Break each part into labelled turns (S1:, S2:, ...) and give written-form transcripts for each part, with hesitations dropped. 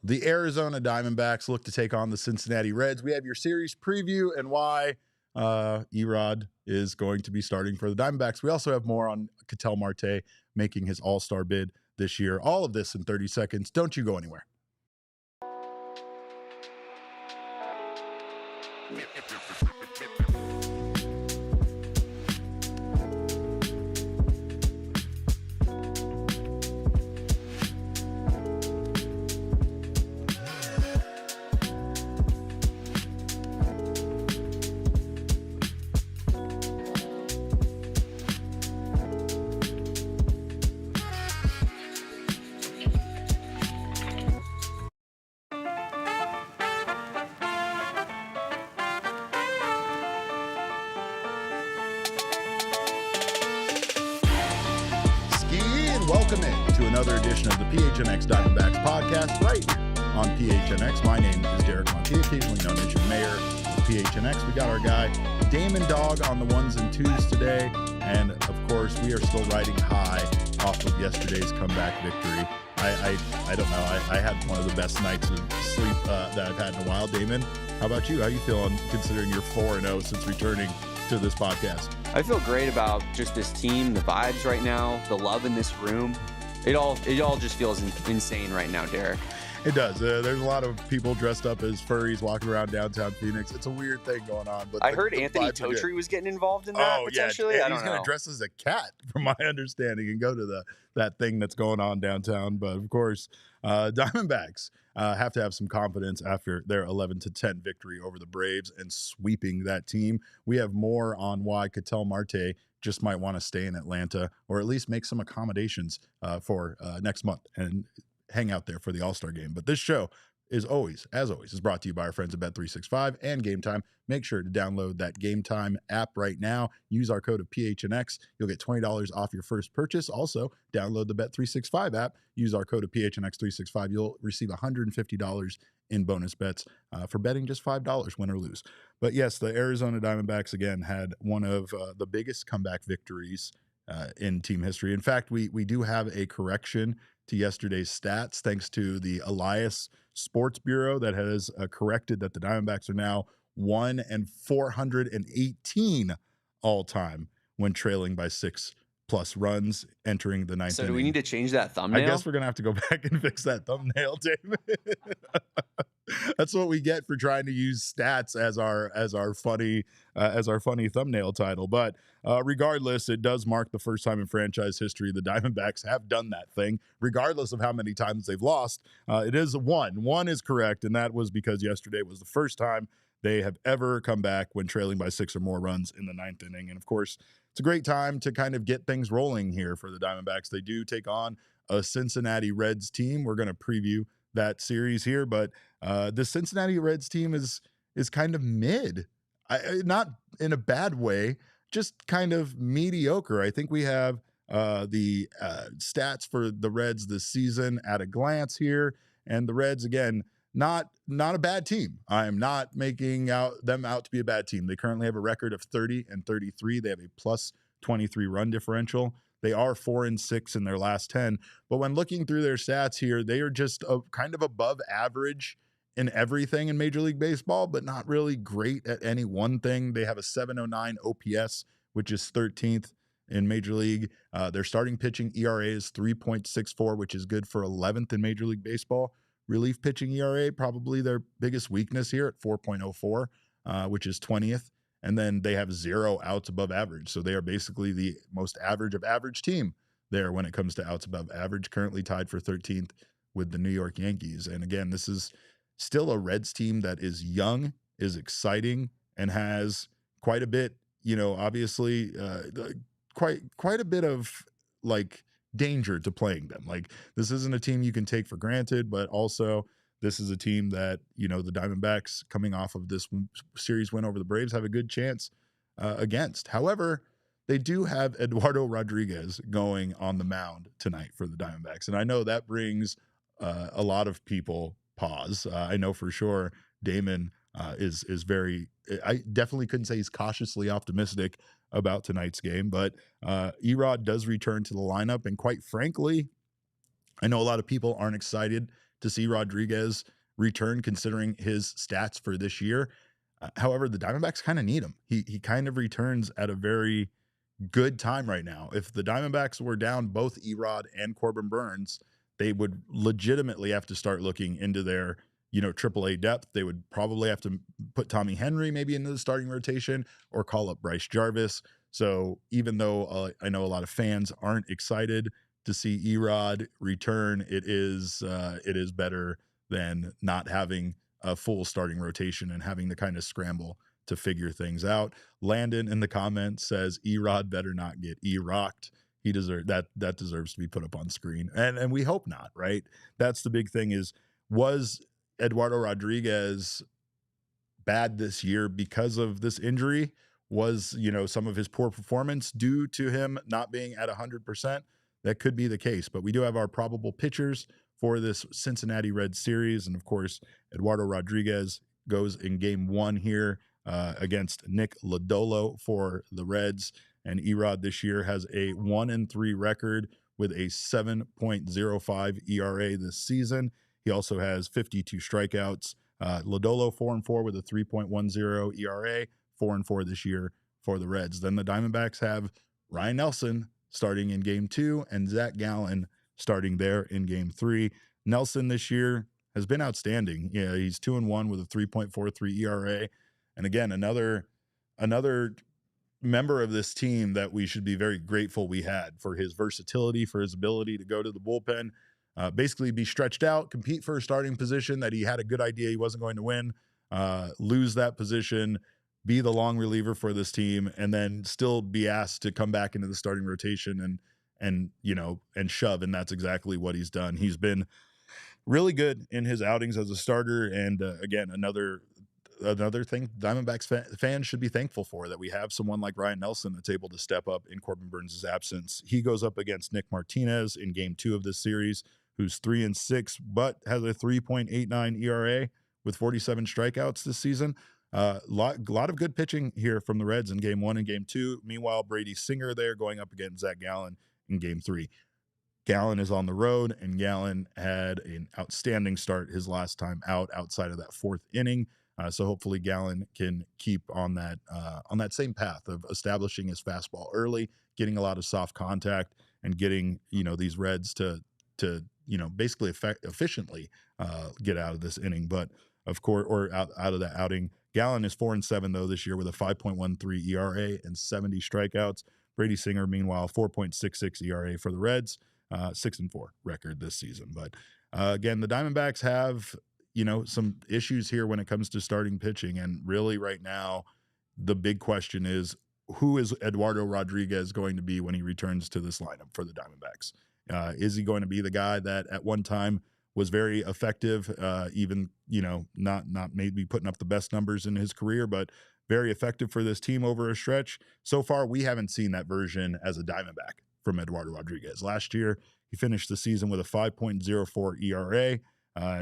S1: The Arizona Diamondbacks look to take on the Cincinnati Reds. We have your series preview and why ERod is going to be starting for the Diamondbacks. We also have more on Ketel Marte making his all-star bid this year. All of this in 30 seconds. Don't you go anywhere. Welcome in to another edition of the PHNX Diamondbacks podcast right here on PHNX. My name is Derek Montiel, occasionally known as your mayor of PHNX. We got our guy Damon Dog on the ones and twos today. And of course, we are still riding high off of yesterday's comeback victory. I don't know. I had one of the best nights of sleep that I've had in a while. Damon, how about you? How you feeling considering you're 4-0 since returning to this podcast?
S2: I feel great about just this team, the vibes right now, the love in this room. It all just feels insane right now, Derek.
S1: It does. There's a lot of people dressed up as furries walking around downtown Phoenix. It's a weird thing going on. But
S2: I heard Anthony Totri was getting involved in that potentially.
S1: Yeah,
S2: I don't
S1: he's
S2: know.
S1: going to dress as a cat, from my understanding, and go to that thing that's going on downtown. But of course, Diamondbacks have to have some confidence after their 11-10 victory over the Braves and sweeping that team. We have more on why Ketel Marte just might want to stay in Atlanta, or at least make some accommodations for next month and hang out there for the All-Star game. But this show is always, as always, is brought to you by our friends at Bet365 and Game Time. Make sure to download that Game Time app right now. Use our code of PHNX. You'll get $20 off your first purchase. Also, download the Bet365 app. Use our code of PHNX365. You'll receive $150 in bonus bets for betting just $5, win or lose. But yes, the Arizona Diamondbacks, again, had one of the biggest comeback victories in team history. In fact, we do have a correction to yesterday's stats, thanks to the Elias Sports Bureau that has corrected that the Diamondbacks are now 1-418 all time when trailing by 6+ runs entering the ninth
S2: So do
S1: inning.
S2: we need to change that thumbnail?
S1: I guess we're gonna have to go back and fix that thumbnail, David. That's what we get for trying to use stats as our funny thumbnail title. But regardless, it does mark the first time in franchise history the Diamondbacks have done that thing, regardless of how many times they've lost. It is one. One is correct, and that was because yesterday was the first time they have ever come back when trailing by 6 or more runs in the ninth inning. And of course, it's a great time to kind of get things rolling here for the Diamondbacks. They do take on a Cincinnati Reds team. We're going to preview that series here, but the Cincinnati Reds team is kind of mid, not in a bad way, just kind of mediocre. I think we have the stats for the Reds this season at a glance here, and the Reds, again, not a bad team. I am not making them out to be a bad team. They currently have a record of 30-33. They have a +23 run differential. They are 4-6 in their last 10. But when looking through their stats here, they are just kind of above average in everything in Major League Baseball, but not really great at any one thing. They have a 709 OPS, which is 13th in Major League. Their starting pitching ERA is 3.64, which is good for 11th in Major League Baseball. Relief pitching ERA, probably their biggest weakness here at 4.04, which is 20th. And then they have 0 outs above average. So they are basically the most average of average team there when it comes to outs above average, currently tied for 13th with the New York Yankees. And again, this is still a Reds team that is young, is exciting, and has quite a bit, obviously quite a bit of like danger to playing them. Like, this isn't a team you can take for granted, but also this is a team that, the Diamondbacks, coming off of this series win over the Braves, have a good chance against. However, they do have Eduardo Rodriguez going on the mound tonight for the Diamondbacks. And I know that brings a lot of people pause. I know for sure Damon is very, I definitely couldn't say he's cautiously optimistic about tonight's game, but ERod does return to the lineup. And quite frankly, I know a lot of people aren't excited to see Rodriguez return considering his stats for this year. However, the Diamondbacks kind of need him. He kind of returns at a very good time right now. If the Diamondbacks were down both ERod and Corbin Burns, they would legitimately have to start looking into their, AAA depth. They would probably have to put Tommy Henry maybe into the starting rotation or call up Bryce Jarvis. So even though I know a lot of fans aren't excited to see ERod return, it is better than not having a full starting rotation and having to kind of scramble to figure things out. Landon in the comments says ERod better not get E-rocked. He deserves that deserves to be put up on screen. And we hope not, right? That's the big thing was Eduardo Rodriguez bad this year because of this injury? Was, some of his poor performance due to him not being at 100%? That could be the case, but we do have our probable pitchers for this Cincinnati Reds series. And of course, Eduardo Rodriguez goes in game 1 here against Nick Lodolo for the Reds. And ERod this year has a 1-3 record with a 7.05 ERA this season. He also has 52 strikeouts. Lodolo 4-4 with a 3.10 ERA, 4-4 this year for the Reds. Then the Diamondbacks have Ryan Nelson starting in game 2 and Zach Gallen starting there in game 3. Nelson this year has been outstanding. Yeah, he's 2-1 with a 3.43 ERA. And again, another member of this team that we should be very grateful we had for his versatility, for his ability to go to the bullpen, basically be stretched out, compete for a starting position that he had a good idea he wasn't going to win, lose that position, be the long reliever for this team, and then still be asked to come back into the starting rotation and shove. And that's exactly what he's done. He's been really good in his outings as a starter. And again, another thing Diamondbacks fans should be thankful for, that we have someone like Ryan Nelson that's able to step up in Corbin Burns' absence. He goes up against Nick Martinez in game 2 of this series, who's 3-6, but has a 3.89 ERA with 47 strikeouts this season. Lot of good pitching here from the Reds in game 1 and game 2. Meanwhile, Brady Singer there going up against Zach Gallen in game 3. Gallen is on the road, and Gallen had an outstanding start his last time outside of that 4th inning. So hopefully Gallen can keep on that same path of establishing his fastball early, getting a lot of soft contact, and getting these Reds to basically efficiently get out of this inning. But of course, or out of that outing, Gallen is 4-7 though this year with a 5.13 ERA and 70 strikeouts. Brady Singer, meanwhile, 4.66 ERA for the Reds, 6-4 record this season. But again, the Diamondbacks have some issues here when it comes to starting pitching. And really right now, the big question is, who is Eduardo Rodriguez going to be when he returns to this lineup for the Diamondbacks? Is he going to be the guy that at one time was very effective, even, not maybe putting up the best numbers in his career, but very effective for this team over a stretch? So far, we haven't seen that version as a Diamondback from Eduardo Rodriguez. Last year, he finished the season with a 5.04 ERA.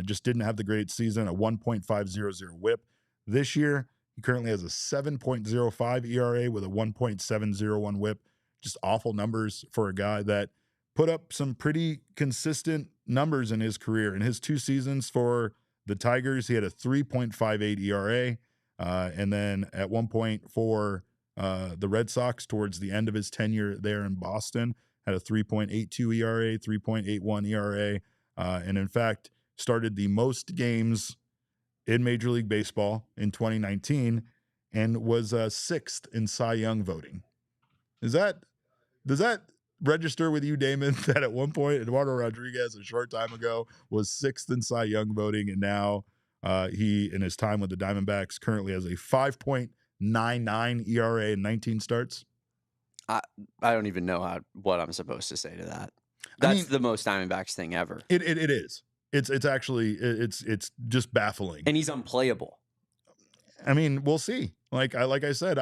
S1: Just didn't have the great season, a 1.500 whip. This year, he currently has a 7.05 ERA with a 1.701 whip. Just awful numbers for a guy that put up some pretty consistent numbers in his career. In his 2 seasons for the Tigers, he had a 3.58 ERA. And then at one point for the Red Sox, towards the end of his tenure there in Boston, had a 3.82 ERA, 3.81 ERA. And in fact, started the most games in Major League Baseball in 2019 and was 6th in Cy Young voting. Does that register with you, Damon, that at one point Eduardo Rodriguez a short time ago was 6th in Cy Young voting, and now he, in his time with the Diamondbacks, currently has a 5.99 ERA in 19 starts?
S2: I don't even know what I'm supposed to say to that. That's the most Diamondbacks thing ever.
S1: It is. It's actually just baffling.
S2: And he's unplayable.
S1: I mean, we'll see. Like I said,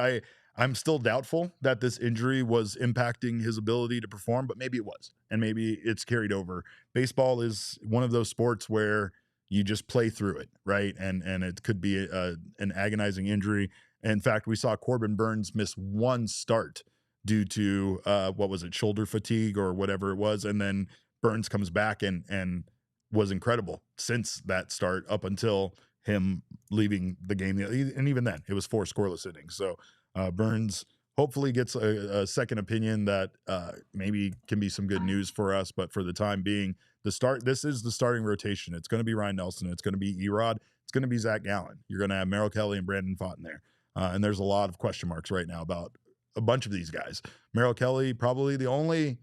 S1: I'm still doubtful that this injury was impacting his ability to perform, but maybe it was, and maybe it's carried over. Baseball is one of those sports where you just play through it, right? And it could be an agonizing injury. In fact, we saw Corbin Burns miss 1 start due to shoulder fatigue or whatever it was, and then Burns comes back and was incredible since that start up until him leaving the game. And even then, it was 4 scoreless innings. So Burns hopefully gets a second opinion that maybe can be some good news for us. But for the time being, this is the starting rotation. It's going to be Ryan Nelson. It's going to be ERod. It's going to be Zach Gallen. You're going to have Merrill Kelly and Brandon Pfaadt in there. And there's a lot of question marks right now about a bunch of these guys. Merrill Kelly, probably the only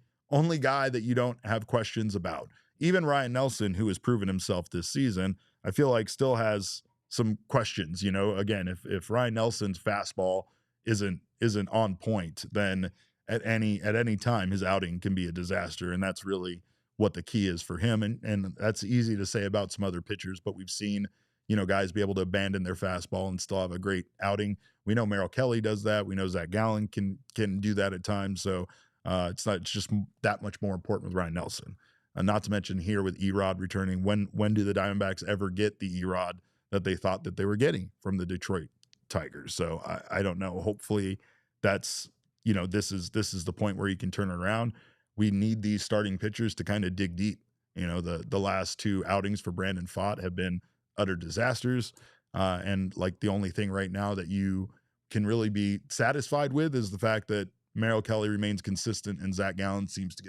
S1: guy that you don't have questions about. Even Ryan Nelson, who has proven himself this season, I feel like still has some questions. You know, again, if Ryan Nelson's fastball isn't on point, then at any time his outing can be a disaster, and that's really what the key is for him. And that's easy to say about some other pitchers, but we've seen, you know, guys be able to abandon their fastball and still have a great outing. We know Merrill Kelly does that. We know Zach Gallen can do that at times. So it's just that much more important with Ryan Nelson. Not to mention here with ERod returning. When do the Diamondbacks ever get the ERod that they thought that they were getting from the Detroit Tigers? So I don't know. Hopefully that's, you know, this is the point where he can turn around. We need these starting pitchers to kind of dig deep. You know, the last 2 outings for Brandon Pfaadt have been utter disasters. And like the only thing right now that you can really be satisfied with is the fact that Merrill Kelly remains consistent and Zach Gallen seems to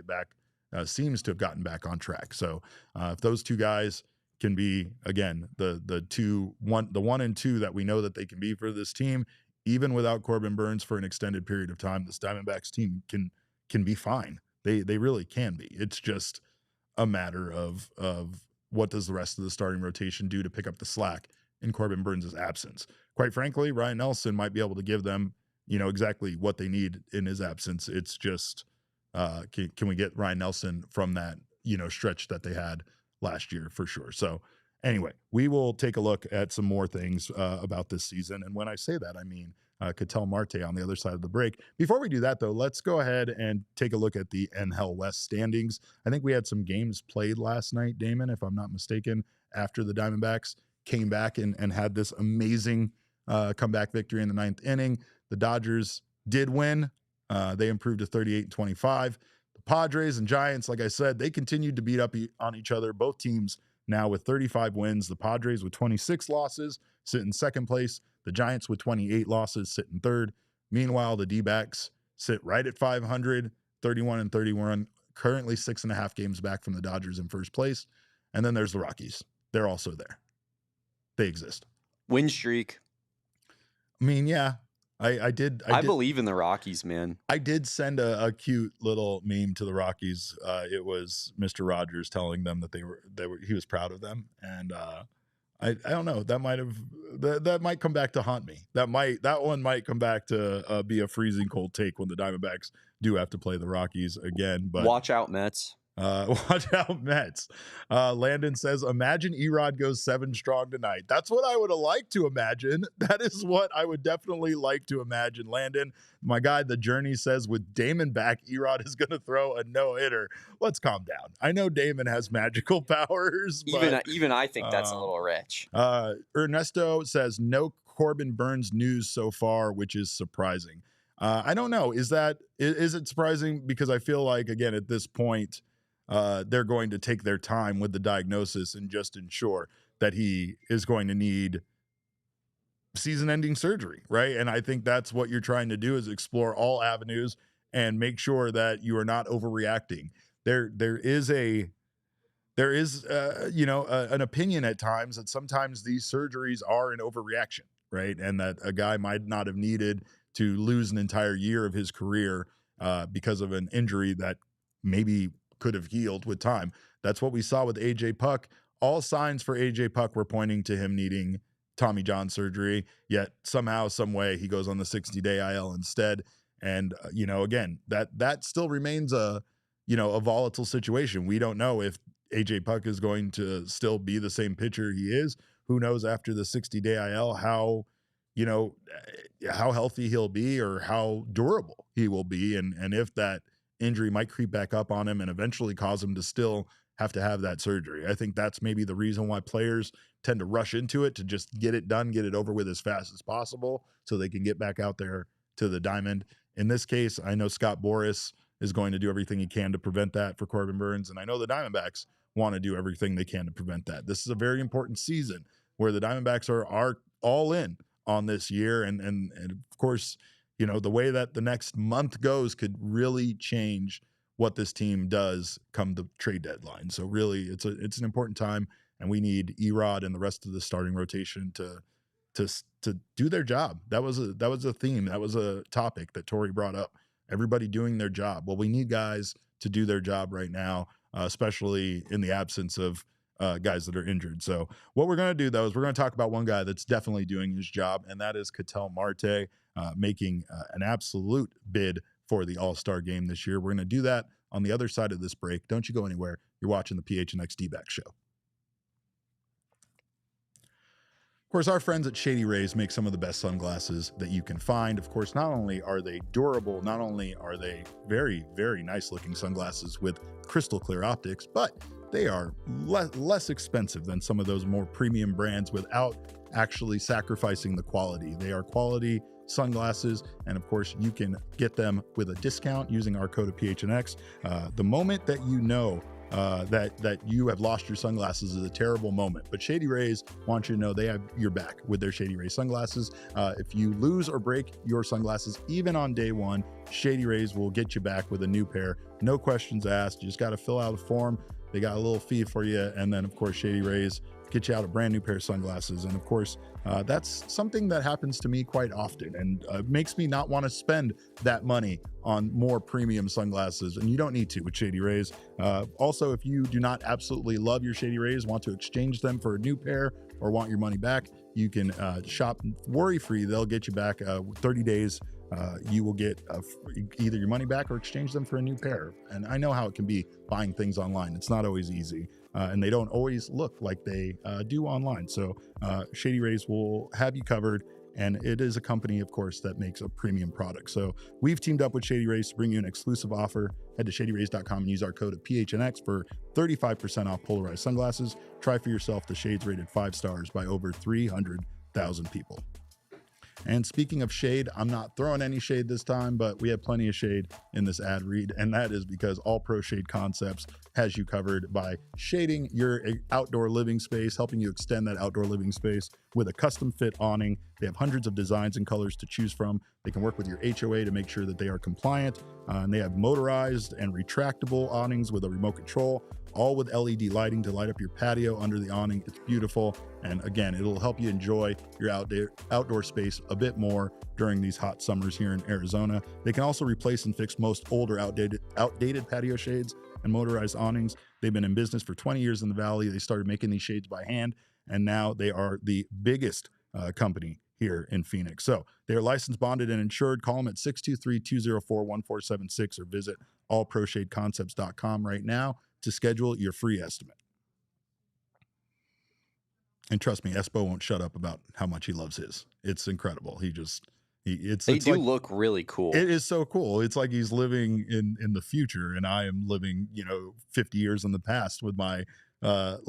S1: have gotten back on track. So if those 2 guys can be, again, the 1 and 2 that we know that they can be for this team, even without Corbin Burns for an extended period of time, this Diamondbacks team can be fine. They really can be. It's just a matter of what does the rest of the starting rotation do to pick up the slack in Corbin Burns' absence. Quite frankly, Ryan Nelson might be able to give them, you know, exactly what they need in his absence. It's just, can we get Ryan Nelson from that, you know, stretch that they had last year for sure. So anyway, we will take a look at some more things about this season. And when I say that, I mean Ketel Marte on the other side of the break. Before we do that, though, let's go ahead and take a look at the NL West standings. I think we had some games played last night, Damon, if I'm not mistaken, after the Diamondbacks came back and had this amazing comeback victory in the 9th inning. The Dodgers did win. They improved to 38-25. The Padres and Giants, like I said, they continued to beat up on each other. Both teams now with 35 wins. The Padres with 26 losses sit in second place. The Giants with 28 losses sit in third. Meanwhile, the Dbacks sit right at 500, 31-31, currently 6.5 games back from the Dodgers in first place. And then there's the Rockies. They're also there. They exist.
S2: Win streak.
S1: I mean, yeah. I
S2: believe in the Rockies, man.
S1: I did send a cute little meme to the Rockies. It was Mr. Rogers telling them that he was proud of them, and I don't know, that might come back to haunt me. That one might come back to be a freezing cold take when the Diamondbacks do have to play the Rockies again. But
S2: watch out, Mets.
S1: Watch out, Mets. Landon says, imagine ERod goes 7 strong tonight. That's what I would have liked to imagine. That is what I would definitely like to imagine. Landon, my guy, The Journey says, with Damon back, ERod is going to throw a no-hitter. Let's calm down. I know Damon has magical powers.
S2: Even I think that's a little rich.
S1: Ernesto says, no Corbin Burns news so far, which is surprising. I don't know. Is it surprising? Because I feel like, again, at this point, they're going to take their time with the diagnosis and just ensure that he is going to need season-ending surgery, right? And I think that's what you're trying to do, is explore all avenues and make sure that you are not overreacting. There is an opinion at times that sometimes these surgeries are an overreaction, right? And that a guy might not have needed to lose an entire year of his career because of an injury that maybe could have healed with time. That's what we saw with AJ Puck. All signs for AJ Puck were pointing to him needing Tommy John surgery, yet somehow, some way, he goes on the 60-day IL instead. And, again, that still remains a volatile situation. We don't know if AJ Puck is going to still be the same pitcher he is. Who knows after the 60-day IL how healthy he'll be or how durable he will be, and if that injury might creep back up on him and eventually cause him to still have to have that surgery. I think that's maybe the reason why players tend to rush into it, to just get it done, get it over with as fast as possible so they can get back out there to the diamond. In this case, I know Scott Boras is going to do everything he can to prevent that for Corbin Burns, and I know the Diamondbacks want to do everything they can to prevent that. This is a very important season where the Diamondbacks are all in on this year. And of course, you know, the way that the next month goes could really change what this team does come the trade deadline. So really it's an important time, and we need ERod and the rest of the starting rotation to do their job. That was a theme. That was a topic that Tori brought up. Everybody doing their job. Well, we need guys to do their job right now, especially in the absence of guys that are injured. So what we're going to do, though, is we're going to talk about one guy that's definitely doing his job, and that is Ketel Marte, making an absolute bid for the All-Star game this year. We're going to do that on the other side of this break. Don't you go anywhere. You're watching the PHNX Dbacks show. Of course, our friends at Shady Rays make some of the best sunglasses that you can find. Of course, not only are they durable, not only are they very, very nice looking sunglasses with crystal clear optics, but they are less expensive than some of those more premium brands without actually sacrificing the quality. They are quality sunglasses, and of course, you can get them with a discount using our code of PHNX. The moment that you know that you have lost your sunglasses is a terrible moment, but Shady Rays want you to know they have your back with their Shady Rays sunglasses. If you lose or break your sunglasses, even on day one, Shady Rays will get you back with a new pair. No questions asked. You just got to fill out a form. They got a little fee for you, and then of course Shady Rays get you out a brand new pair of sunglasses. And of course, that's something that happens to me quite often, and makes me not want to spend that money on more premium sunglasses. And you don't need to with Shady Rays. Also, if you do not absolutely love your Shady Rays, want to exchange them for a new pair, or want your money back, you can shop worry-free. They'll get you back 30 days. You will get either your money back or exchange them for a new pair. And I know how it can be buying things online. It's not always easy. And they don't always look like they do online. So Shady Rays will have you covered. And it is a company, of course, that makes a premium product. So we've teamed up with Shady Rays to bring you an exclusive offer. Head to shadyrays.com and use our code of PHNX for 35% off polarized sunglasses. Try for yourself the shades rated 5 stars by over 300,000 people. And speaking of shade, I'm not throwing any shade this time, but we have plenty of shade in this ad read, and that is because All Pro Shade Concepts has you covered by shading your outdoor living space, helping you extend that outdoor living space with a custom fit awning. They have hundreds of designs and colors to choose from. They can work with your HOA to make sure that they are compliant, and they have motorized and retractable awnings with a remote control, all with LED lighting to light up your patio under the awning. It's beautiful. And again, it'll help you enjoy your outdoor space a bit more during these hot summers here in Arizona. They can also replace and fix most older outdated patio shades and motorized awnings. They've been in business for 20 years in the Valley. They started making these shades by hand, and now they are the biggest company here in Phoenix. So they are licensed, bonded, and insured. Call them at 623-204-1476 or visit allproshadeconcepts.com right now to schedule your free estimate. And trust me, Espo won't shut up about how much he loves his. It's incredible. They do like,
S2: look really cool.
S1: It is so cool. It's like he's living in the future, and I am living, 50 years in the past with my, I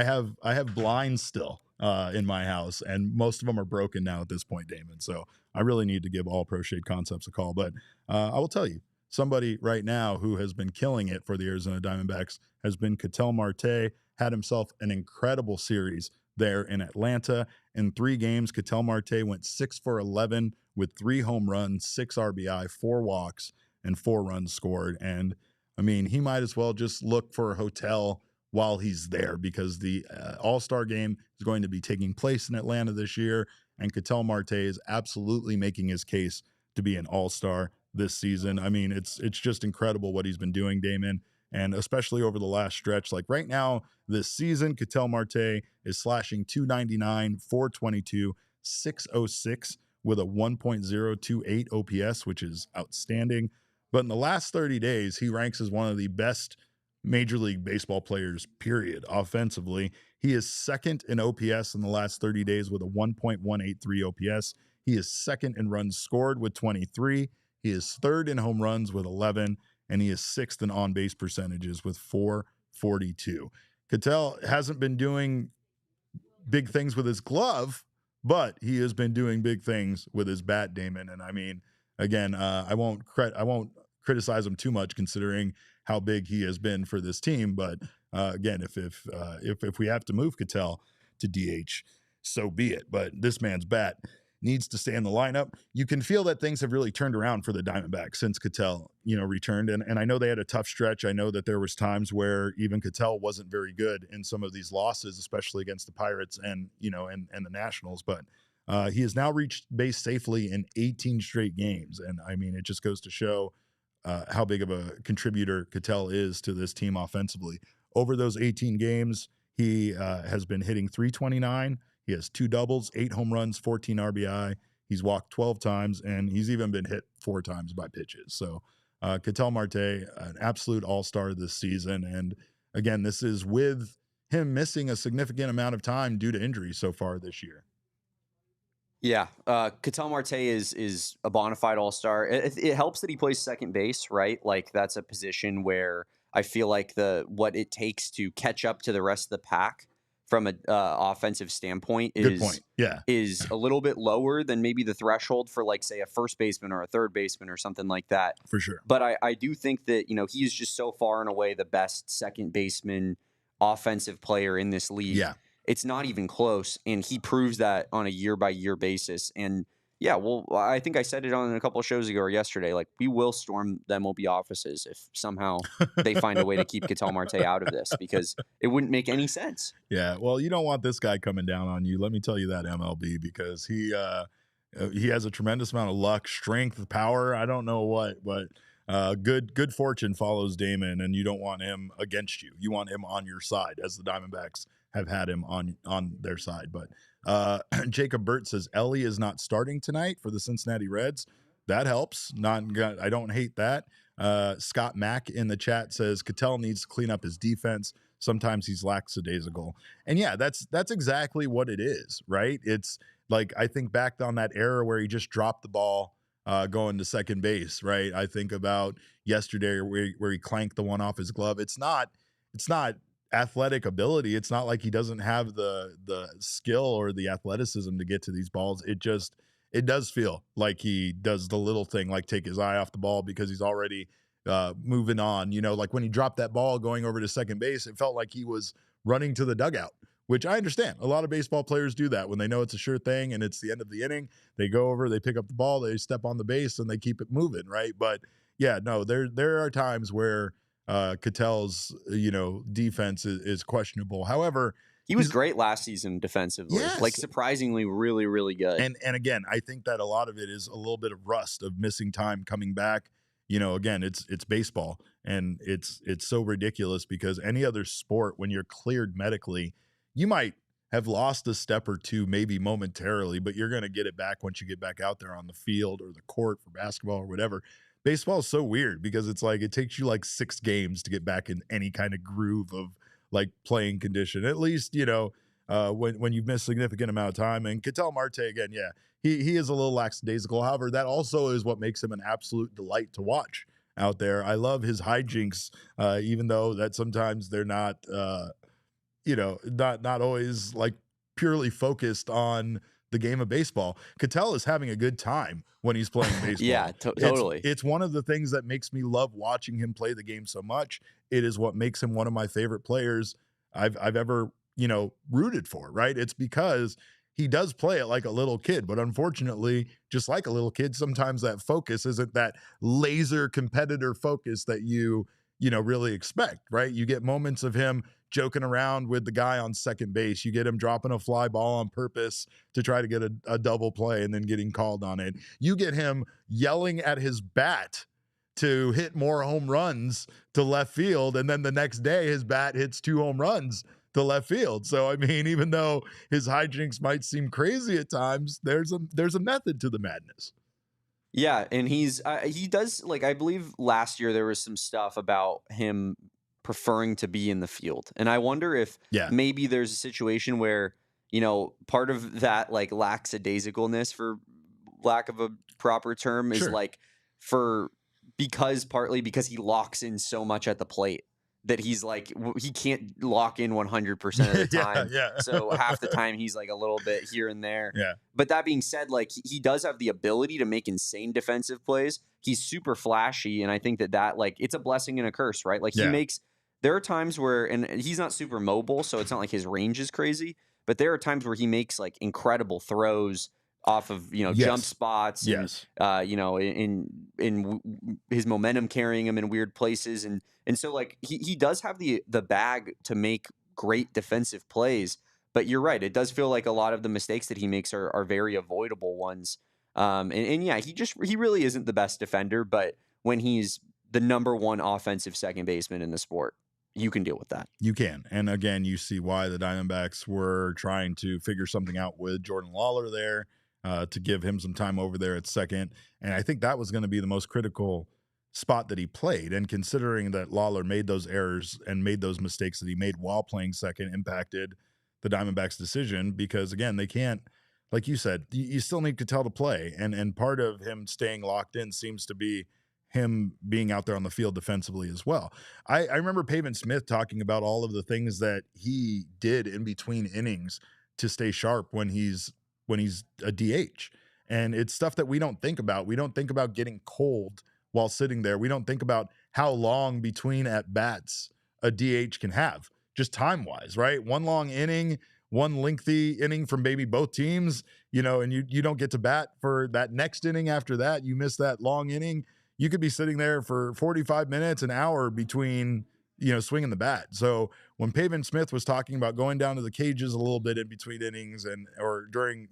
S1: have blinds still in my house, and most of them are broken now at this point, Damon. So I really need to give All Pro Shade Concepts a call. But I will tell you, somebody right now who has been killing it for the Arizona Diamondbacks has been Ketel Marte. Had himself an incredible series there in Atlanta. In 3 games, Ketel Marte went 6 for 11 with 3 home runs, 6 RBI, 4 walks, and 4 runs scored. And I mean, he might as well just look for a hotel while he's there, because the All-Star game is going to be taking place in Atlanta this year, and Ketel Marte is absolutely making his case to be an All-Star this season. I mean, it's just incredible what he's been doing, Damon, and especially over the last stretch. Like right now this season, Ketel Marte is slashing .299, .422, .606 with a 1.028 OPS, which is outstanding. But in the last 30 days, he ranks as one of the best Major League Baseball players, period, offensively. He is second in OPS in the last 30 days with a 1.183 OPS. He is second in runs scored with 23. He is third in home runs with 11, and he is sixth in on-base percentages with 442. Ketel hasn't been doing big things with his glove, but he has been doing big things with his bat, Damon. And I mean, again, I won't criticize him too much considering how big he has been for this team, but Again, if we have to move Ketel to DH, so be it. But this man's bat needs to stay in the lineup. You can feel that things have really turned around for the Diamondbacks since Ketel, returned. And I know they had a tough stretch. I know that there was times where even Ketel wasn't very good in some of these losses, especially against the Pirates and the Nationals. But he has now reached base safely in 18 straight games. And I mean, it just goes to show how big of a contributor Ketel is to this team offensively. Over those 18 games, he has been hitting .329. He has 2 doubles, 8 home runs, 14 RBI. He's walked 12 times, and he's even been hit 4 times by pitches. So Ketel Marte, an absolute all-star this season. And again, this is with him missing a significant amount of time due to injury so far this year.
S2: Yeah, Ketel Marte is a bona fide all-star. It helps that he plays second base, right? Like, that's a position where I feel like what it takes to catch up to the rest of the pack from an offensive standpoint is a little bit lower than maybe the threshold for, like, say, a first baseman or a third baseman or something like that.
S1: For sure.
S2: But I do think that, he is just so far and away the best second baseman offensive player in this league.
S1: Yeah.
S2: It's not even close, and he proves that on a year-by-year basis. And, yeah, well, I think I said it on a couple of shows ago or yesterday, like, we will storm the MLB offices if somehow they find a way to keep Ketel Marte out of this, because it wouldn't make any sense.
S1: Yeah, well, you don't want this guy coming down on you. Let me tell you that, MLB, because he has a tremendous amount of luck, strength, power. I don't know what, but good fortune follows Damon, and you don't want him against you. You want him on your side, as the Diamondbacks have had him on their side. But Jacob Burt says Ellie is not starting tonight for the Cincinnati Reds. That helps. I don't hate that. Scott Mack in the chat says Ketel needs to clean up his defense. Sometimes he's lackadaisical. And yeah, that's exactly what it is, right? It's like, I think back on that era where he just dropped the ball going to second base, right? I think about yesterday where he clanked the one off his glove. It's not athletic ability. It's not like he doesn't have the skill or the athleticism to get to these balls. It does feel like he does the little thing, like take his eye off the ball because he's already moving on. Like when he dropped that ball going over to second base, it felt like he was running to the dugout, which I understand. A lot of baseball players do that when they know it's a sure thing and it's the end of the inning. They go over, they pick up the ball, they step on the base, and they keep it moving, right? But yeah, no, there are times where Ketel's defense is questionable. However,
S2: he was great last season defensively.
S1: Yes.
S2: Like, surprisingly really, really good.
S1: And again, I think that a lot of it is a little bit of rust, of missing time coming back. Again, it's baseball, and it's so ridiculous because any other sport, when you're cleared medically, you might have lost a step or two, maybe momentarily, but you're going to get it back once you get back out there on the field or the court for basketball or whatever. Baseball is so weird because it's like it takes you like 6 games to get back in any kind of groove of like playing condition. At least, when you've missed a significant amount of time. And Ketel Marte, again, yeah, he is a little lackadaisical. However, that also is what makes him an absolute delight to watch out there. I love his hijinks, even though that sometimes they're not, not always like purely focused on the game of baseball. Ketel is having a good time when he's playing baseball.
S2: Yeah, totally.
S1: It's one of the things that makes me love watching him play the game so much. It is what makes him one of my favorite players I've ever, rooted for, right? It's because he does play it like a little kid, but unfortunately, just like a little kid, sometimes that focus isn't that laser competitor focus that you really expect, right? You get moments of him joking around with the guy on second base. You get him dropping a fly ball on purpose to try to get a double play and then getting called on it. You get him yelling at his bat to hit more home runs to left field, and then the next day his bat hits 2 home runs to left field. So, I mean, even though his hijinks might seem crazy at times, there's a method to the madness.
S2: Yeah, and he does, like, I believe last year there was some stuff about him preferring to be in the field. And I wonder if maybe there's a situation where, part of that, like, lackadaisicalness, for lack of a proper term, is like partly because he locks in so much at the plate that he's like, he can't lock in 100% of the time. So half the time he's like a little bit here and there.
S1: Yeah.
S2: But that being said, like, he does have the ability to make insane defensive plays. He's super flashy. And I think that like, it's a blessing and a curse, right? Like, he makes there are times where, and he's not super mobile, so it's not like his range is crazy, but there are times where he makes like incredible throws off of, jump
S1: Yes.
S2: spots and,
S1: Yes.
S2: his momentum carrying him in weird places. And so like he does have the bag to make great defensive plays, but you're right. It does feel like a lot of the mistakes that he makes are very avoidable ones. And yeah, he really isn't the best defender, but when he's the number one offensive second baseman in the sport, you can deal with that.
S1: You can. And again, you see why the Diamondbacks were trying to figure something out with Jordan Lawler there to give him some time over there at second. And I think that was going to be the most critical spot that he played. And considering that Lawler made those errors and made those mistakes that he made while playing second, impacted the Diamondbacks' decision because, again, they can't, like you said, you still need Ketel to play. And part of him staying locked in seems to be him being out there on the field defensively as well. I remember Pavin Smith talking about all of the things that he did in between innings to stay sharp when he's a DH. And it's stuff that we don't think about. We don't think about getting cold while sitting there. We don't think about how long between at bats a DH can have, just time-wise, right? One long inning, one lengthy inning from maybe both teams, and you don't get to bat for that next inning after that. You miss that long inning. You could be sitting there for 45 minutes, an hour between, swinging the bat. So when Pavin Smith was talking about going down to the cages a little bit in between innings or during,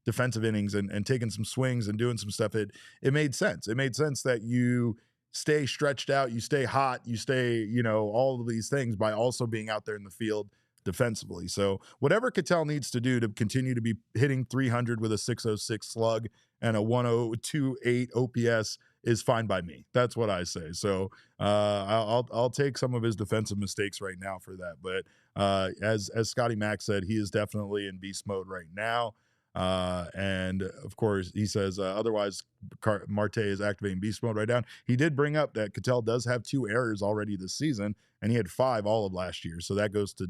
S1: defensive innings and taking some swings and doing some stuff, it made sense. It made sense that you stay stretched out, you stay hot, you stay, all of these things by also being out there in the field defensively. So whatever Ketel needs to do to continue to be hitting 300 with a 606 slug and a 102.8 OPS is fine by me. That's what I say. So I'll take some of his defensive mistakes right now for that. But as Scotty Mack said, he is definitely in beast mode right now. And of course, he says otherwise Marte is activating beast mode right now. He did bring up that Ketel does have 2 errors already this season, and he had 5 all of last year. So that goes to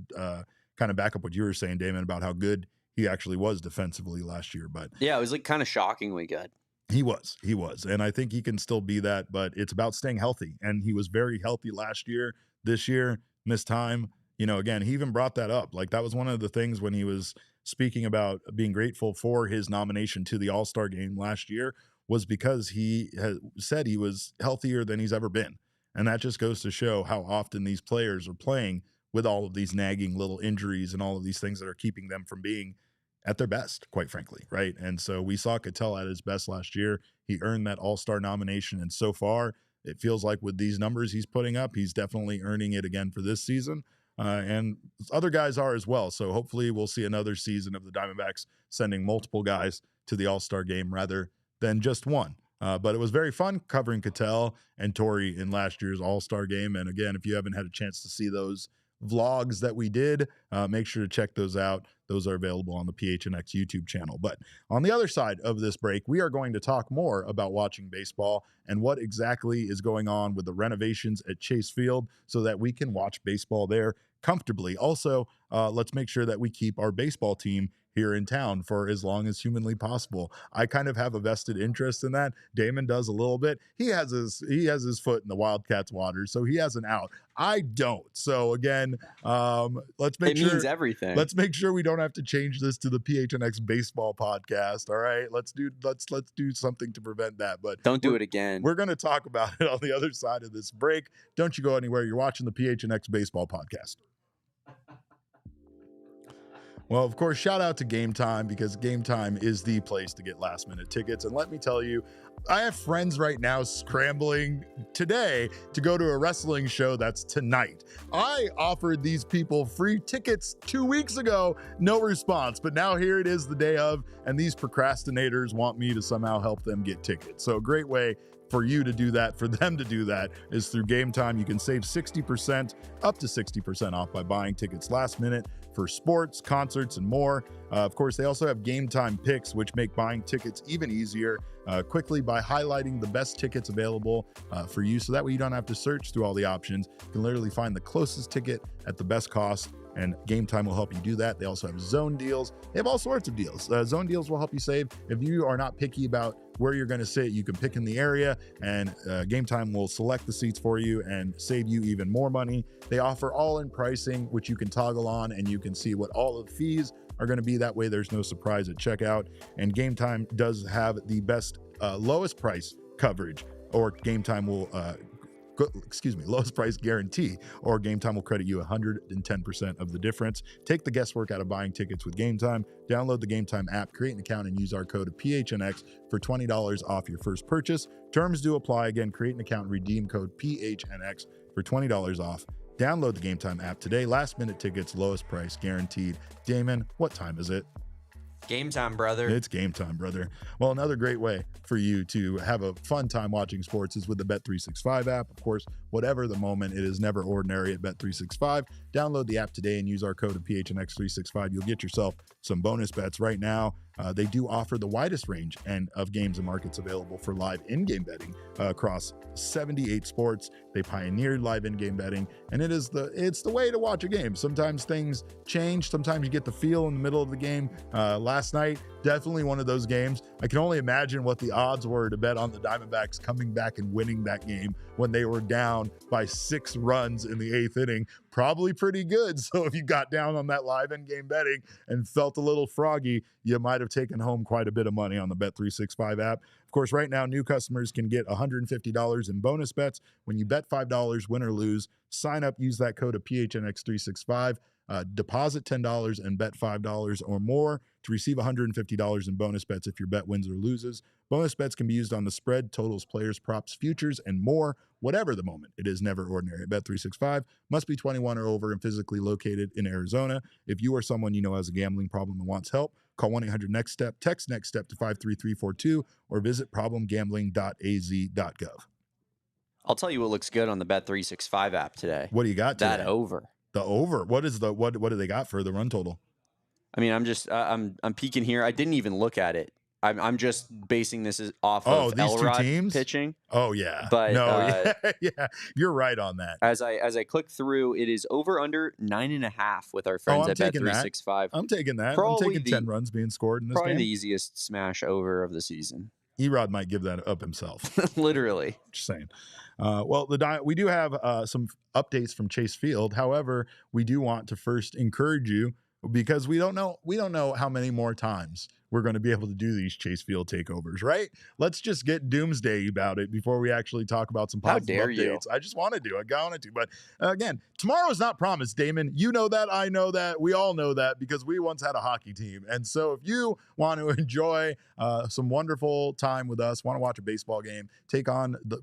S1: kind of back up what you were saying, Damon, about how good he actually was defensively last year. But
S2: yeah, it was like kind of shockingly good.
S1: He was. And I think he can still be that, but it's about staying healthy. And he was very healthy last year. This year, missed time. Again, he even brought that up. Like that was one of the things when he was speaking about being grateful for his nomination to the All-Star game last year was because he had said he was healthier than he's ever been. And that just goes to show how often these players are playing with all of these nagging little injuries and all of these things that are keeping them from being at their best, quite frankly, right? And so we saw Ketel at his best last year. He earned that All-Star nomination, and so far, it feels like with these numbers he's putting up, he's definitely earning it again for this season, and other guys are as well. So hopefully we'll see another season of the Diamondbacks sending multiple guys to the All-Star game rather than just one. But it was very fun covering Ketel and Torrey in last year's All-Star game, and again, if you haven't had a chance to see those vlogs that we did, make sure to check those out. Those are available on the PHNX YouTube channel. But on the other side of this break, we are going to talk more about watching baseball and what exactly is going on with the renovations at Chase Field so that we can watch baseball there comfortably. Also, let's make sure that we keep our baseball team here in town for as long as humanly possible. I kind of have a vested interest in that. Damon does a little bit. He has his foot in the Wildcats water, so he has an out. I don't. So again, let's make sure it means
S2: everything.
S1: Let's make sure we don't have to change this to the PHNX baseball podcast. All right, let's do something to prevent that. But
S2: don't do it again.
S1: We're going to talk about it on the other side of this break. Don't you go anywhere. You're watching the PHNX baseball podcast. Well, of course, shout out to Game Time because Game Time is the place to get last minute tickets. And let me tell you, I have friends right now scrambling today to go to a wrestling show that's tonight. I offered these people free tickets 2 weeks ago, no response, but now here it is the day of, and these procrastinators want me to somehow help them get tickets. So a great way for you to do that, for them to do that, is through Game Time. You can save 60%, up to 60% off by buying tickets last minute for sports, concerts, and more. Of course, they also have Game Time picks, which make buying tickets even easier quickly by highlighting the best tickets available for you. So that way you don't have to search through all the options. You can literally find the closest ticket at the best cost and Game Time will help you do that. They also have zone deals. They have all sorts of deals. Zone deals will help you save. If you are not picky about where you're going to sit, you can pick in the area, and Game Time will select the seats for you and save you even more money. They offer all-in pricing, which you can toggle on, and you can see what all of the fees are going to be. That way there's no surprise at checkout. And Game Time does have the best lowest price coverage, or Game Time will lowest price guarantee, or Game Time will credit you 110% of the difference. Take the guesswork out of buying tickets with Game Time. Download the Game Time app, create an account, and use our code PHNX for $20 off your first purchase. Terms do apply. Again, create an account and redeem code PHNX for $20 off. Download the Game Time app today. Last minute tickets, lowest price guaranteed. Damon, what time is it?
S2: Game time, brother.
S1: It's game time, brother. Well, another great way for you to have a fun time watching sports is with the Bet365 app. Of course, whatever the moment, it is never ordinary at Bet365. Download the app today and use our code of PHNX365. You'll get yourself some bonus bets right now. They do offer the widest range of games and markets available for live in-game betting across 78 sports. They pioneered live in-game betting, and it's the way to watch a game. Sometimes things change. Sometimes you get the feel in the middle of the game. Last night, definitely one of those games. I can only imagine what the odds were to bet on the Diamondbacks coming back and winning that game when they were down by 6 runs in the 8th inning. Probably pretty good. So if you got down on that live in-game betting and felt a little froggy, you might have taken home quite a bit of money on the Bet365 app. Of course, right now, new customers can get $150 in bonus bets when you bet $5, win or lose. Sign up, use that code of PHNX365. Deposit $10 and bet $5 or more to receive $150 in bonus bets if your bet wins or loses. Bonus bets can be used on the spread, totals, players, props, futures, and more. Whatever the moment, it is never ordinary. Bet365 must be 21 or over and physically located in Arizona. If you or someone you know has a gambling problem and wants help, call 1-800-NEXT-STEP, text NEXT STEP to 53342, or visit problemgambling.az.gov.
S2: I'll tell you what looks good on the Bet365 app today.
S1: What do you got today?
S2: That over.
S1: The over. What do they got for the run total?
S2: I mean, I'm peeking here. I didn't even look at it. I'm just basing this off of
S1: these two
S2: ERod
S1: teams
S2: pitching.
S1: Oh yeah,
S2: but
S1: no, yeah, you're right on that.
S2: As I click through, it is over under 9.5 with our friends at Bet365.
S1: I'm taking that.
S2: Probably
S1: I'm taking 10 runs being scored in this game.
S2: Probably the easiest smash over of the season.
S1: ERod might give that up himself.
S2: Literally.
S1: Just saying. Well, we do have some updates from Chase Field. However, we do want to first encourage you, because we don't know how many more times we're going to be able to do these Chase Field takeovers, right? Let's just get doomsday about it before we actually talk about some positive updates. You? I just wanted to. I wanted to. But again, tomorrow is not promised, Damon. You know that. I know that. We all know that because we once had a hockey team. And so if you want to enjoy some wonderful time with us, want to watch a baseball game,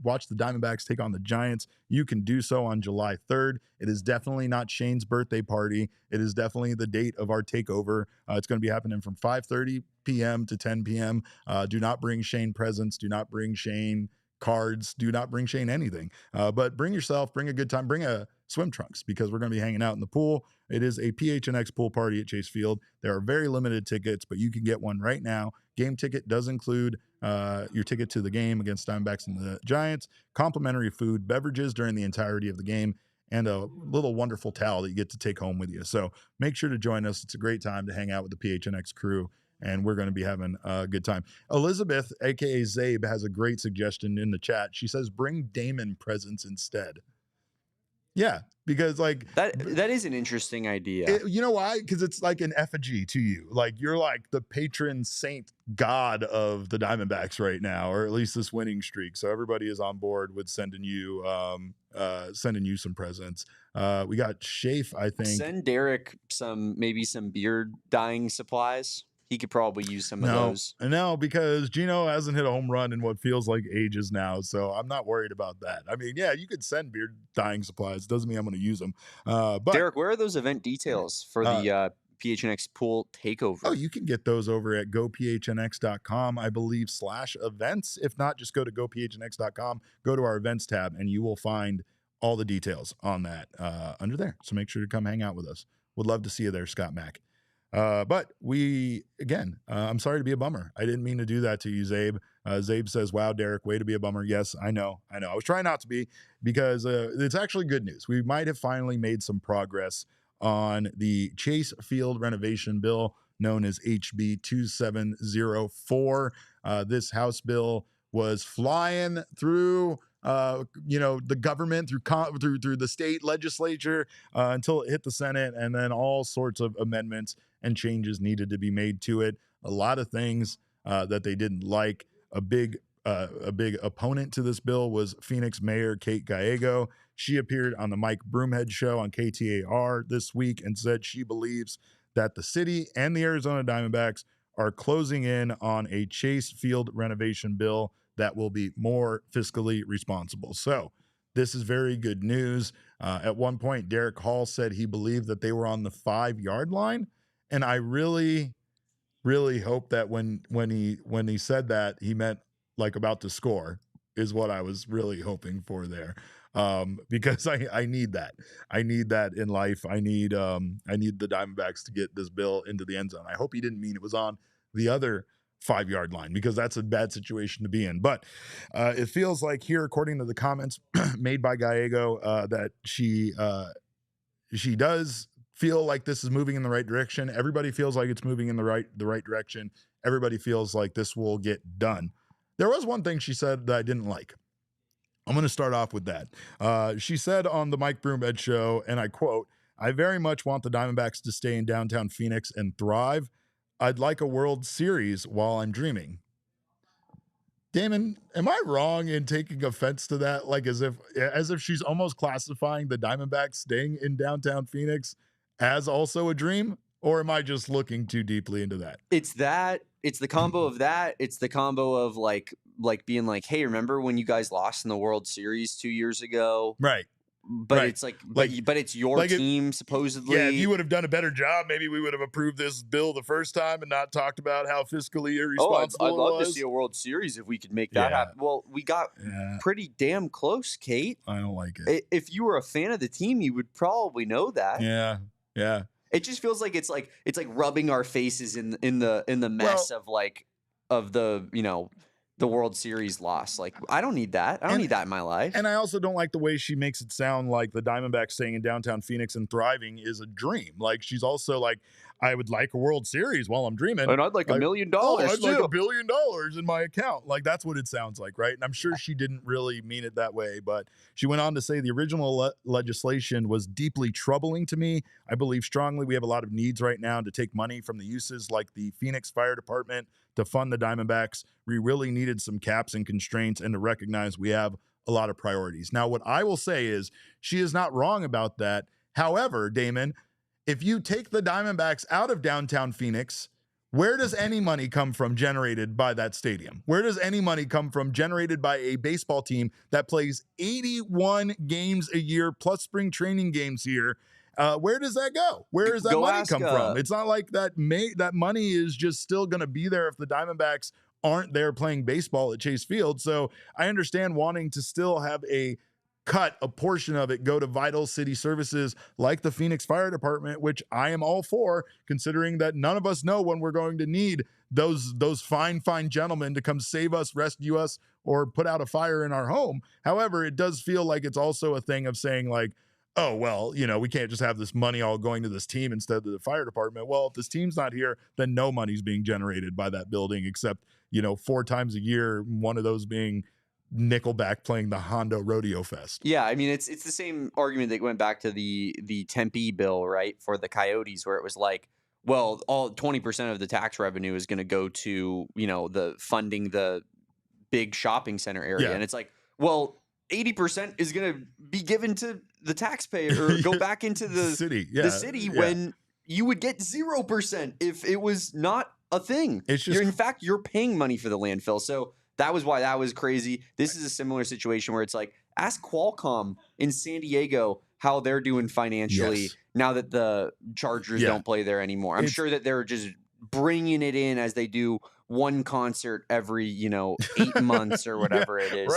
S1: watch the Diamondbacks take on the Giants, you can do so on July 3rd. It is definitely not Shane's birthday party. It is definitely the date of our takeover. It's going to be happening from 5:30 p.m. to 10 p.m. Do not bring Shane presents. Do not bring Shane cards. Do not bring Shane anything. But bring yourself, bring a good time, bring a swim trunks, because we're going to be hanging out in the pool. It is a PHNX pool party at Chase Field. There are very limited tickets, but you can get one right now. Game ticket does include your ticket to the game against Diamondbacks and the Giants, complimentary food, beverages during the entirety of the game, and a little wonderful towel that you get to take home with you. So make sure to join us. It's a great time to hang out with the PHNX crew, and we're going to be having a good time. Elizabeth, a.k.a. Zabe, has a great suggestion in the chat. She says, bring Damon presents instead. Yeah, because like
S2: that is an interesting idea.
S1: You know why? Because it's like an effigy to you. Like you're like the patron saint god of the Diamondbacks right now, or at least this winning streak. So everybody is on board with sending you some presents. We got Shafe, I think.
S2: Send Derek maybe some beard dyeing supplies. He could probably use some of those.
S1: No, because Gino hasn't hit a home run in what feels like ages now, so I'm not worried about that. I mean, yeah, you could send beard dyeing supplies. Doesn't mean I'm going to use them. But
S2: Derek, where are those event details for the PHNX pool takeover?
S1: Oh, you can get those over at gophnx.com, I believe, /events. If not, just go to gophnx.com, go to our events tab, and you will find all the details on that under there. So make sure to come hang out with us. Would love to see you there, Scott Mack. But I'm sorry to be a bummer. I didn't mean to do that to you, Zabe. Zabe says, wow, Derek, way to be a bummer. Yes, I know. I was trying not to be, because it's actually good news. We might have finally made some progress on the Chase Field renovation bill known as HB 2704. This House bill was flying through the government, through the state legislature, until it hit the Senate, and then all sorts of amendments and changes needed to be made to it. A lot of things that they didn't like. A big opponent to this bill was Phoenix Mayor Kate Gallego. She appeared on the Mike Broomhead show on KTAR this week and said she believes that the city and the Arizona Diamondbacks are closing in on a Chase Field renovation bill that will be more fiscally responsible. So this is very good news. At one point, Derek Hall said he believed that they were on the 5-yard line. And I really, really hope that when he said that, he meant like about to score, is what I was really hoping for there. Because I need that. I need that in life. I need the Diamondbacks to get this bill into the end zone. I hope he didn't mean it was on the other 5-yard line, because that's a bad situation to be in. But it feels like here, according to the comments made by Gallego, that she does feel like this is moving in the right direction. Everybody feels like it's moving in the right direction. Everybody feels like this will get done. There was one thing she said that I didn't like. I'm going to start off with that. She said on the Mike Broomhead show, and I quote, "I very much want the Diamondbacks to stay in downtown Phoenix and thrive. I'd like a World Series while I'm dreaming." Damon, am I wrong in taking offense to that? Like as if she's almost classifying the Diamondbacks staying in downtown Phoenix as also a dream? Or am I just looking too deeply into that?
S2: It's the combo of that. It's the combo of like being like, hey, remember when you guys lost in the World Series 2 years ago?
S1: Right.
S2: But
S1: right.
S2: it's but it's your team, supposedly.
S1: Yeah, if you would have done a better job, maybe we would have approved this bill the first time and not talked about how fiscally irresponsible
S2: I'd love
S1: it was.
S2: to see a World Series if we could make that happen. Well, we got pretty damn close, Kate.
S1: I don't like it.
S2: If you were a fan of the team, you would probably know that.
S1: Yeah.
S2: It just feels like it's like rubbing our faces in the mess of the World Series loss. Like, I don't need that. I don't need that in my life.
S1: And I also don't like the way she makes it sound like the Diamondbacks staying in downtown Phoenix and thriving is a dream. Like, she's also like, I would like a World Series while I'm dreaming.
S2: And I'd like $1 million.
S1: I'd like $1 billion in my account. Like, that's what it sounds like, right? And I'm sure she didn't really mean it that way. But she went on to say the original legislation was deeply troubling to me. I believe strongly we have a lot of needs right now to take money from the uses like the Phoenix Fire Department to fund the Diamondbacks. We really needed some caps and constraints and to recognize we have a lot of priorities. Now, what I will say is she is not wrong about that. However, Damon, if you take the Diamondbacks out of downtown Phoenix, where does any money come from generated by that stadium? Where does any money come from generated by a baseball team that plays 81 games a year plus spring training games here? Where does that go? Where does that money come from? It's not like that money is just still going to be there if the Diamondbacks aren't there playing baseball at Chase Field. So I understand wanting to still have a portion of it go to vital city services like the Phoenix Fire Department, which I am all for, considering that none of us know when we're going to need those fine gentlemen to come save us, rescue us, or put out a fire in our home. However, it does feel like it's also a thing of saying like, oh, well, we can't just have this money all going to this team instead of the fire department. Well, if this team's not here, then no money's being generated by that building except, 4 times a year, one of those being Nickelback playing the Hondo Rodeo Fest.
S2: Yeah, I mean, it's the same argument that went back to the Tempe bill, right, for the Coyotes, where it was like, well, all 20% of the tax revenue is going to go to, the funding the big shopping center area. Yeah. And it's like, well, 80% is going to be given to the taxpayer or go back into the city when you would get 0% if it was not a thing. It's just, in fact, you're paying money for the landfill. So that was why that was crazy. This is a similar situation where it's like, ask Qualcomm in San Diego how they're doing financially now that the Chargers don't play there anymore. I'm sure that they're just bringing it in as they do one concert every, 8 months or whatever it is.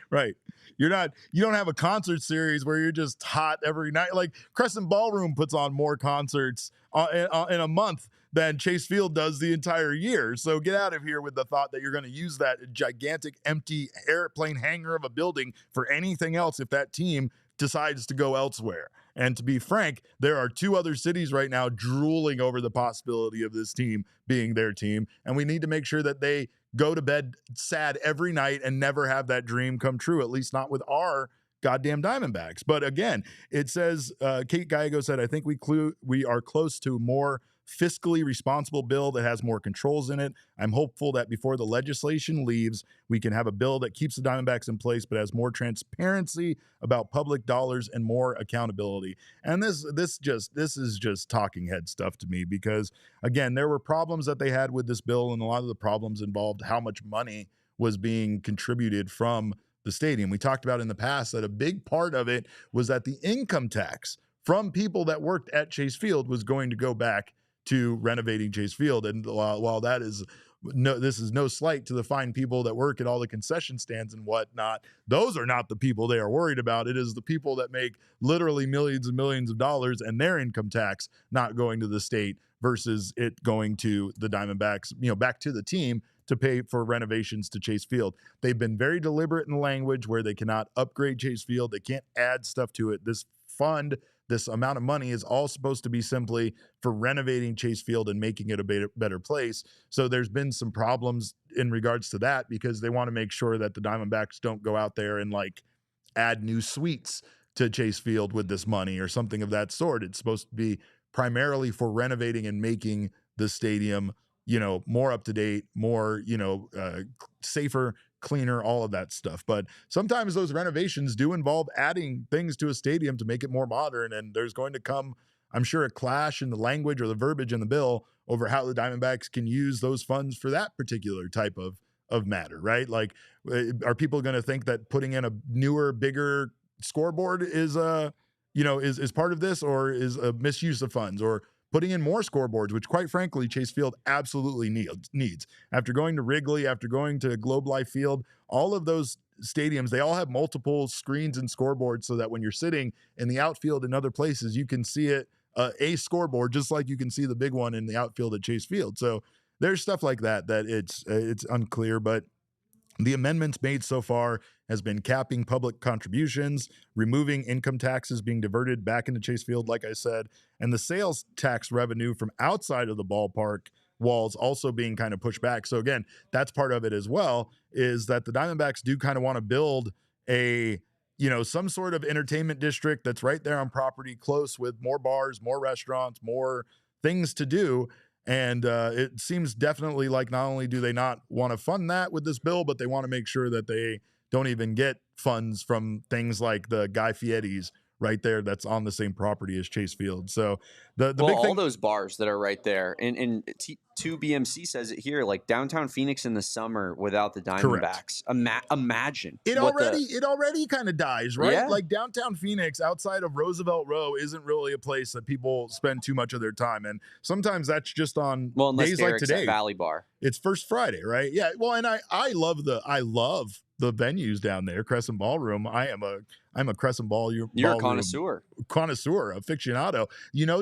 S1: Right. You don't have a concert series where you're just hot every night. Like Crescent Ballroom puts on more concerts in a month than Chase Field does the entire year. So get out of here with the thought that you're going to use that gigantic empty airplane hangar of a building for anything else if that team decides to go elsewhere. And to be frank, there are 2 other cities right now drooling over the possibility of this team being their team. And we need to make sure that they go to bed sad every night and never have that dream come true, at least not with our goddamn Diamondbacks. But again, it says, Kate Gallego said, I think we are close to more fiscally responsible bill that has more controls in it. I'm hopeful that before the legislation leaves, we can have a bill that keeps the Diamondbacks in place, but has more transparency about public dollars and more accountability. And this is just talking head stuff to me, because again, there were problems that they had with this bill, and a lot of the problems involved how much money was being contributed from the stadium. We talked about in the past that a big part of it was that the income tax from people that worked at Chase Field was going to go back to renovating Chase Field. And while that is this is no slight to the fine people that work at all the concession stands and whatnot, those are not the people they are worried about. It is the people that make literally millions and millions of dollars and their income tax not going to the state versus it going to the Diamondbacks, back to the team to pay for renovations to Chase Field. They've been very deliberate in the language where they cannot upgrade Chase Field. They can't add stuff to it. This fund, this amount of money, is all supposed to be simply for renovating Chase Field and making it a better place. So there's been some problems in regards to that, because they want to make sure that the Diamondbacks don't go out there and add new suites to Chase Field with this money or something of that sort. It's supposed to be primarily for renovating and making the stadium, more up to date, more, safer, cleaner, all of that stuff. But sometimes those renovations do involve adding things to a stadium to make it more modern. And there's going to come, I'm sure, a clash in the language or the verbiage in the bill over how the Diamondbacks can use those funds for that particular type of matter, right? Are people going to think that putting in a newer, bigger scoreboard is part of this, or is a misuse of funds, or putting in more scoreboards, which quite frankly, Chase Field absolutely needs. After going to Wrigley, after going to Globe Life Field, all of those stadiums, they all have multiple screens and scoreboards so that when you're sitting in the outfield and other places, you can see it, a scoreboard, just like you can see the big one in the outfield at Chase Field. So there's stuff like that it's unclear, but the amendments made so far has been capping public contributions, removing income taxes being diverted back into Chase Field, like I said, and the sales tax revenue from outside of the ballpark walls also being kind of pushed back. So again, that's part of it as well, is that the Diamondbacks do kind of want to build some sort of entertainment district that's right there on property, close, with more bars, more restaurants, more things to do. And it seems definitely like not only do they not want to fund that with this bill, but they want to make sure that they don't even get funds from things like the Guy Fieri's right there that's on the same property as Chase Field. So the big thing,
S2: all those bars that are right there, and 2BMC says it here, downtown Phoenix in the summer without the Diamondbacks. Imagine
S1: it already kind of dies, right?
S2: Yeah.
S1: Downtown Phoenix outside of Roosevelt Row isn't really a place that people spend too much of their time in. Sometimes that's just on days
S2: Derek's
S1: like today.
S2: At Valley Bar.
S1: It's First Friday, right? Yeah. Well, and I love the venues down there. Crescent Ballroom. I'm a Crescent Ball.
S2: You're a connoisseur,
S1: aficionado.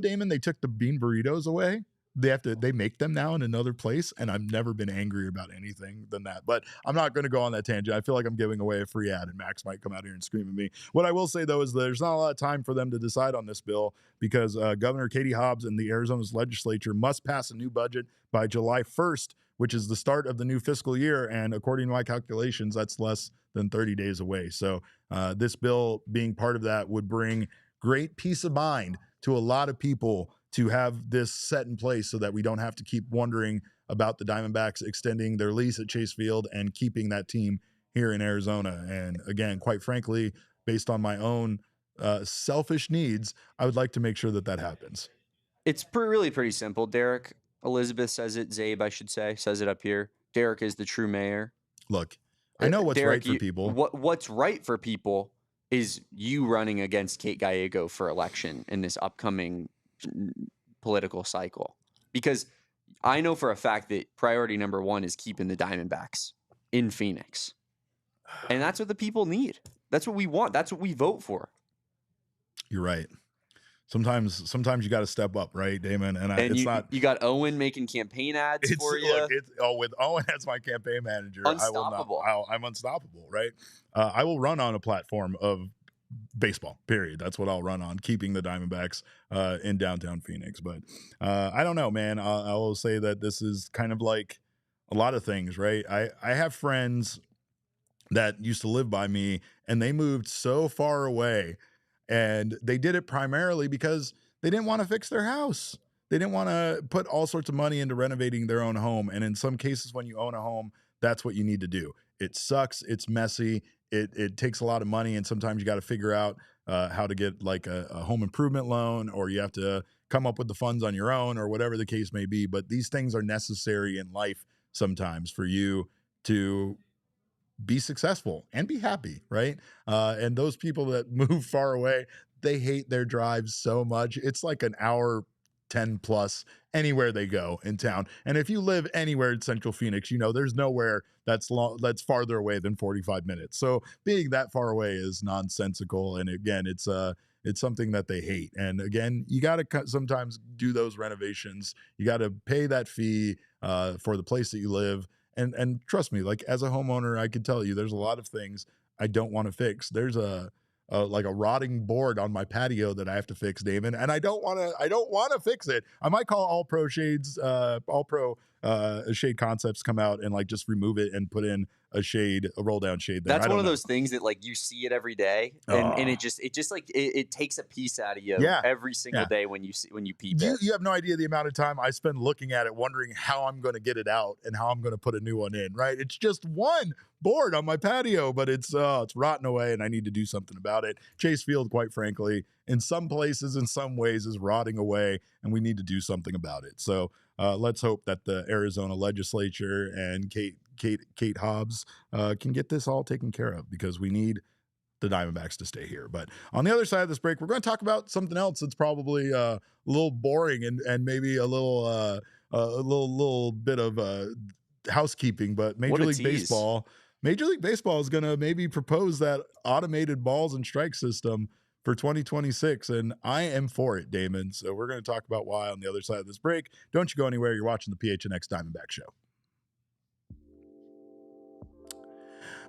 S1: Damon, they took the bean burritos away. They make them now in another place, and I've never been angrier about anything than that. But I'm not going to go on that tangent. I feel like I'm giving away a free ad, and Max might come out here and scream at me. What I will say, though, is there's not a lot of time for them to decide on this bill, because Governor Katie Hobbs and the Arizona's legislature must pass a new budget by July 1st, which is the start of the new fiscal year. And according to my calculations, that's less than 30 days away. So this bill being part of that would bring great peace of mind to a lot of people to have this set in place, so that we don't have to keep wondering about the Diamondbacks extending their lease at Chase Field and keeping that team here in Arizona. And again, quite frankly, based on my own selfish needs, I would like to make sure that happens.
S2: It's really pretty simple, Derek. Elizabeth says it, Zabe, I should say, says it up here. Derek is the true mayor.
S1: Look, I know what's
S2: Derek,
S1: right for people.
S2: What's right for people is you running against Kate Gallego for election in this upcoming political cycle. Because I know for a fact that priority number one is keeping the Diamondbacks in Phoenix. And that's what the people need. That's what we want. That's what we vote for.
S1: You're right. Sometimes you got to step up, right, Damon? And
S2: you got Owen making campaign ads for you.
S1: With Owen as my campaign manager,
S2: Unstoppable.
S1: I'm unstoppable, right? I will run on a platform of baseball, period. That's what I'll run on, keeping the Diamondbacks in downtown Phoenix. But I don't know, man. I will say that this is kind of like a lot of things, right? I have friends that used to live by me, and they moved so far away, and they did it primarily because they didn't want to fix their house. They didn't want to put all sorts of money into renovating their own home. And in some cases, when you own a home, that's what you need to do. It sucks. It's messy. It takes a lot of money, and sometimes you got to figure out how to get like a home improvement loan, or you have to come up with the funds on your own, or whatever the case may be. But these things are necessary in life sometimes for you to be successful and be happy, right? And those people that move far away, they hate their drives so much. It's like an hour 10 plus anywhere they go in town. And if you live anywhere in Central Phoenix, you know there's nowhere that's farther away than 45 minutes. So being that far away is nonsensical. And again, it's something that they hate. And again, you got to sometimes do those renovations. You got to pay that fee for the place that you live. And trust me, like as a homeowner, I can tell you there's a lot of things I don't want to fix. There's like a rotting board on my patio that I have to fix, Damon, and I don't want to fix it. I might call All Pro Shade Concepts come out and like just remove it and put in a roll down shade there.
S2: That's
S1: I
S2: one
S1: don't
S2: of
S1: know.
S2: those things that like you see it every day, and it just like it takes a piece out of you
S1: Yeah.
S2: every single
S1: Yeah.
S2: day when you peep it.
S1: You have no idea the amount of time I spend looking at it, wondering how I'm going to get it out and how I'm going to put a new one in, right? It's just one board on my patio, but it's rotting away and I need to do something about it. Chase Field, quite frankly, in some places, in some ways, is rotting away, and we need to do something about it. So let's hope that the Arizona legislature and Kate Hobbs can get this all taken care of, because we need the Diamondbacks to stay here. But on the other side of this break, we're going to talk about something else that's probably a little boring and maybe a little bit of housekeeping. But
S2: What a tease.
S1: Major League Baseball is going to maybe propose that automated balls and strike system for 2026, and I am for it, Damon. So we're going to talk about why on the other side of this break. Don't you go anywhere. You're watching the PHNX Diamondback Show.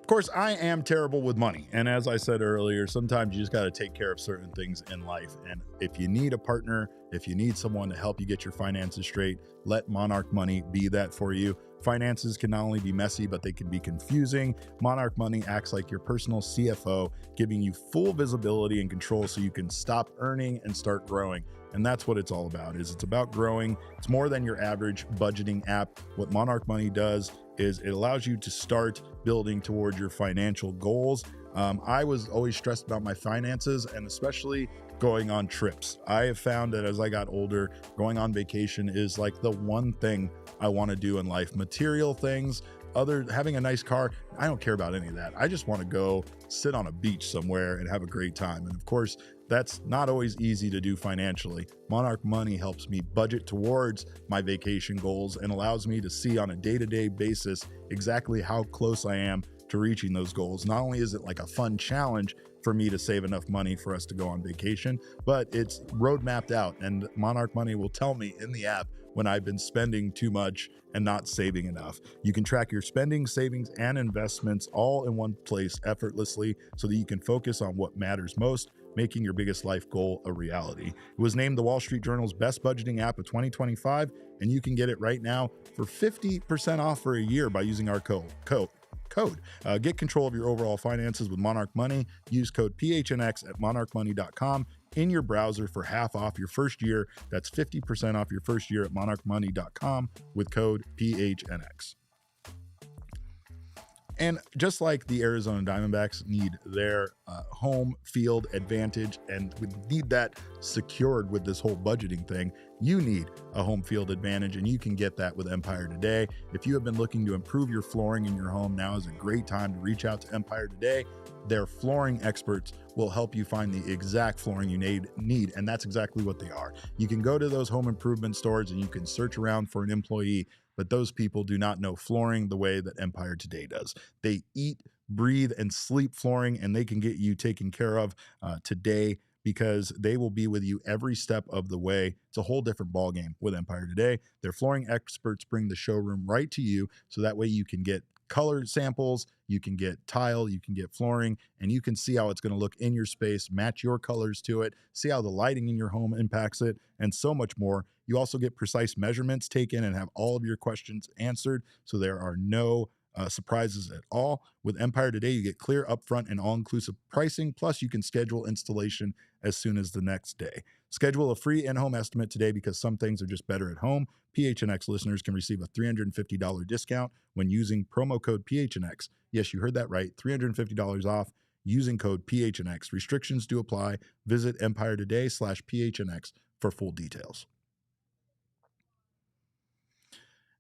S1: Of course, I am terrible with money. And as I said earlier, sometimes you just got to take care of certain things in life. And if you need a partner, if you need someone to help you get your finances straight, let Monarch Money be that for you. Finances can not only be messy, but they can be confusing. Monarch Money acts like your personal CFO, giving you full visibility and control so you can stop earning and start growing. And that's what it's all about. It's about growing. It's more than your average budgeting app. What Monarch Money does is it allows you to start building towards your financial goals. I was always stressed about my finances, and especially going on trips. I have found that as I got older, going on vacation is like the one thing I want to do in life. Material things, having a nice car, I don't care about any of that. I just want to go sit on a beach somewhere and have a great time. And of course, that's not always easy to do financially. Monarch Money helps me budget towards my vacation goals and allows me to see on a day-to-day basis exactly how close I am to reaching those goals. Not only is it like a fun challenge for me to save enough money for us to go on vacation, but it's road mapped out, and Monarch Money will tell me in the app when I've been spending too much and not saving enough. You can track your spending, savings, and investments all in one place effortlessly so that you can focus on what matters most, making your biggest life goal a reality. It was named the Wall Street Journal's best budgeting app of 2025, and you can get it right now for 50% off for a year by using our code. Get control of your overall finances with Monarch Money. Use code PHNX at monarchmoney.com in your browser for half off your first year. That's 50% off your first year at monarchmoney.com with code PHNX. And just like the Arizona Diamondbacks need their home field advantage, and we need that secured with this whole budgeting thing, you need a home field advantage, and you can get that with Empire Today. If you have been looking to improve your flooring in your home, now is a great time to reach out to Empire Today. Their flooring experts will help you find the exact flooring you need, and that's exactly what they are. You can go to those home improvement stores and you can search around for an employee, but those people do not know flooring the way that Empire Today does. They eat, breathe, and sleep flooring, and they can get you taken care of today, because they will be with you every step of the way. It's a whole different ballgame with Empire Today. Their flooring experts bring the showroom right to you, so that way you can get color samples, you can get tile, you can get flooring, and you can see how it's going to look in your space, match your colors to it, see how the lighting in your home impacts it, and so much more. You also get precise measurements taken and have all of your questions answered, so there are no surprises at all. With Empire Today, you get clear, upfront, and all-inclusive pricing, plus you can schedule installation as soon as the next day. Schedule a free in-home estimate today because some things are just better at home. PHNX listeners can receive a $350 discount when using promo code PHNX. Yes, you heard that right, $350 off using code PHNX. Restrictions do apply. Visit empiretoday.com/PHNX for full details.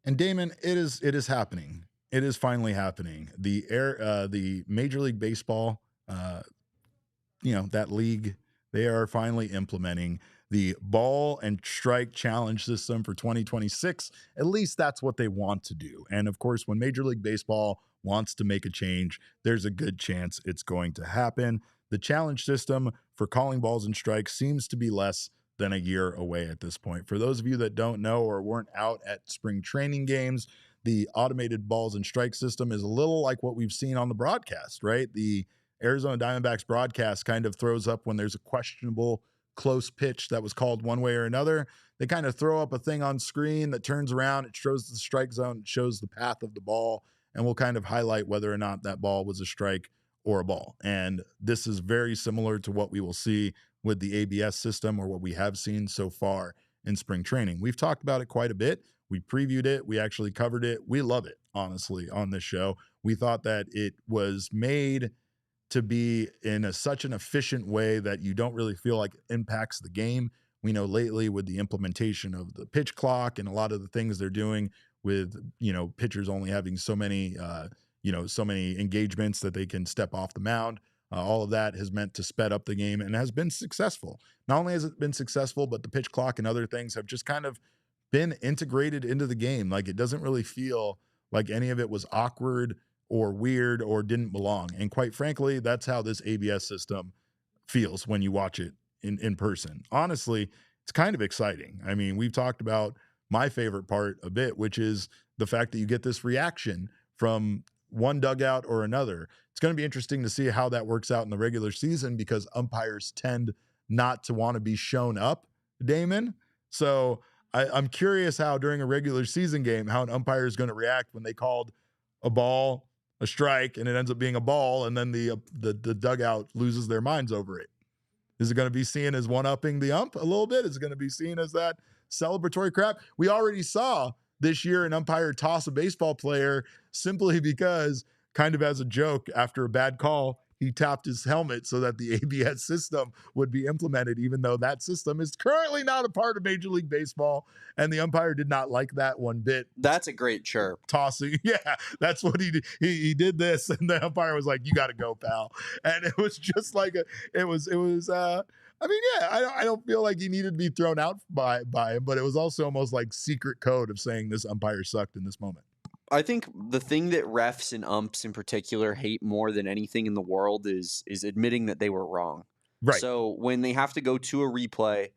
S1: And Damon, it is happening. It is finally happening. The Major League Baseball, that league, they are finally implementing the ball and strike challenge system for 2026. At least that's what they want to do. And of course, when Major League Baseball wants to make a change, there's a good chance it's going to happen. The challenge system for calling balls and strikes seems to be less than a year away at this point. For those of you that don't know or weren't out at spring training games, the automated balls and strike system is a little like what we've seen on the broadcast, right? The Arizona Diamondbacks broadcast kind of throws up when there's a questionable close pitch that was called one way or another. They kind of throw up a thing on screen that turns around, it shows the strike zone, it shows the path of the ball, and we'll kind of highlight whether or not that ball was a strike or a ball. And this is very similar to what we will see with the ABS system, or what we have seen so far in spring training. We've talked about it quite a bit. We previewed it. We actually covered it. We love it, honestly, on this show. We thought that it was made to be in such an efficient way that you don't really feel like it impacts the game. We know lately with the implementation of the pitch clock and a lot of the things they're doing with, pitchers only having so many engagements that they can step off the mound. All of that has meant to sped up the game and has been successful. Not only has it been successful, but the pitch clock and other things have just kind of been integrated into the game. Like, it doesn't really feel like any of it was awkward or weird or didn't belong. And quite frankly, that's how this ABS system feels when you watch it in person. Honestly, it's kind of exciting. I mean, we've talked about my favorite part a bit, which is the fact that you get this reaction from one dugout or another. It's going to be interesting to see how that works out in the regular season, because umpires tend not to want to be shown up, Damon. So I'm curious how during a regular season game, how an umpire is going to react when they called a ball a strike and it ends up being a ball, and then the dugout loses their minds over it. Is it going to be seen as one-upping the ump a little bit? Is it going to be seen as that celebratory crap? We already saw this year an umpire toss a baseball player simply because, kind of as a joke, after a bad call, he tapped his helmet so that the ABS system would be implemented, even though that system is currently not a part of Major League Baseball. And the umpire did not like that one bit.
S2: That's a great chirp.
S1: Tossing. Yeah, that's what he did. He did this, and the umpire was like, "You got to go, pal." And it was just like I don't feel like he needed to be thrown out by him, but it was also almost like secret code of saying this umpire sucked in this moment.
S2: I think the thing that refs and umps in particular hate more than anything in the world is admitting that they were wrong.
S1: Right.
S2: So when they have to go to a replay,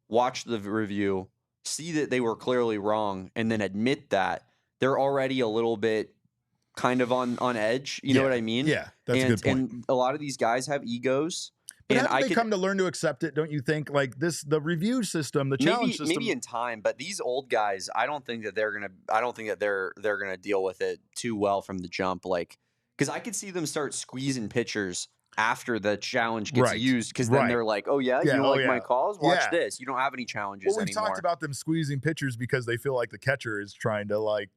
S2: watch the review, see that they were clearly wrong, and then admit that, they're already a little bit kind of on edge. You know what I mean?
S1: Yeah, that's a good point.
S2: And a lot of these guys have egos.
S1: But haven't they come to learn to accept it, don't you think? Like the review system, the challenge system.
S2: Maybe in time, but these old guys, I don't think that they're gonna deal with it too well from the jump. Like, because I could see them start squeezing pitchers after the challenge gets used, because then they're like, "Oh yeah, you don't like my calls? Watch this. You don't have any challenges anymore."
S1: Well, we've talked about them squeezing pitchers because they feel like the catcher is trying to like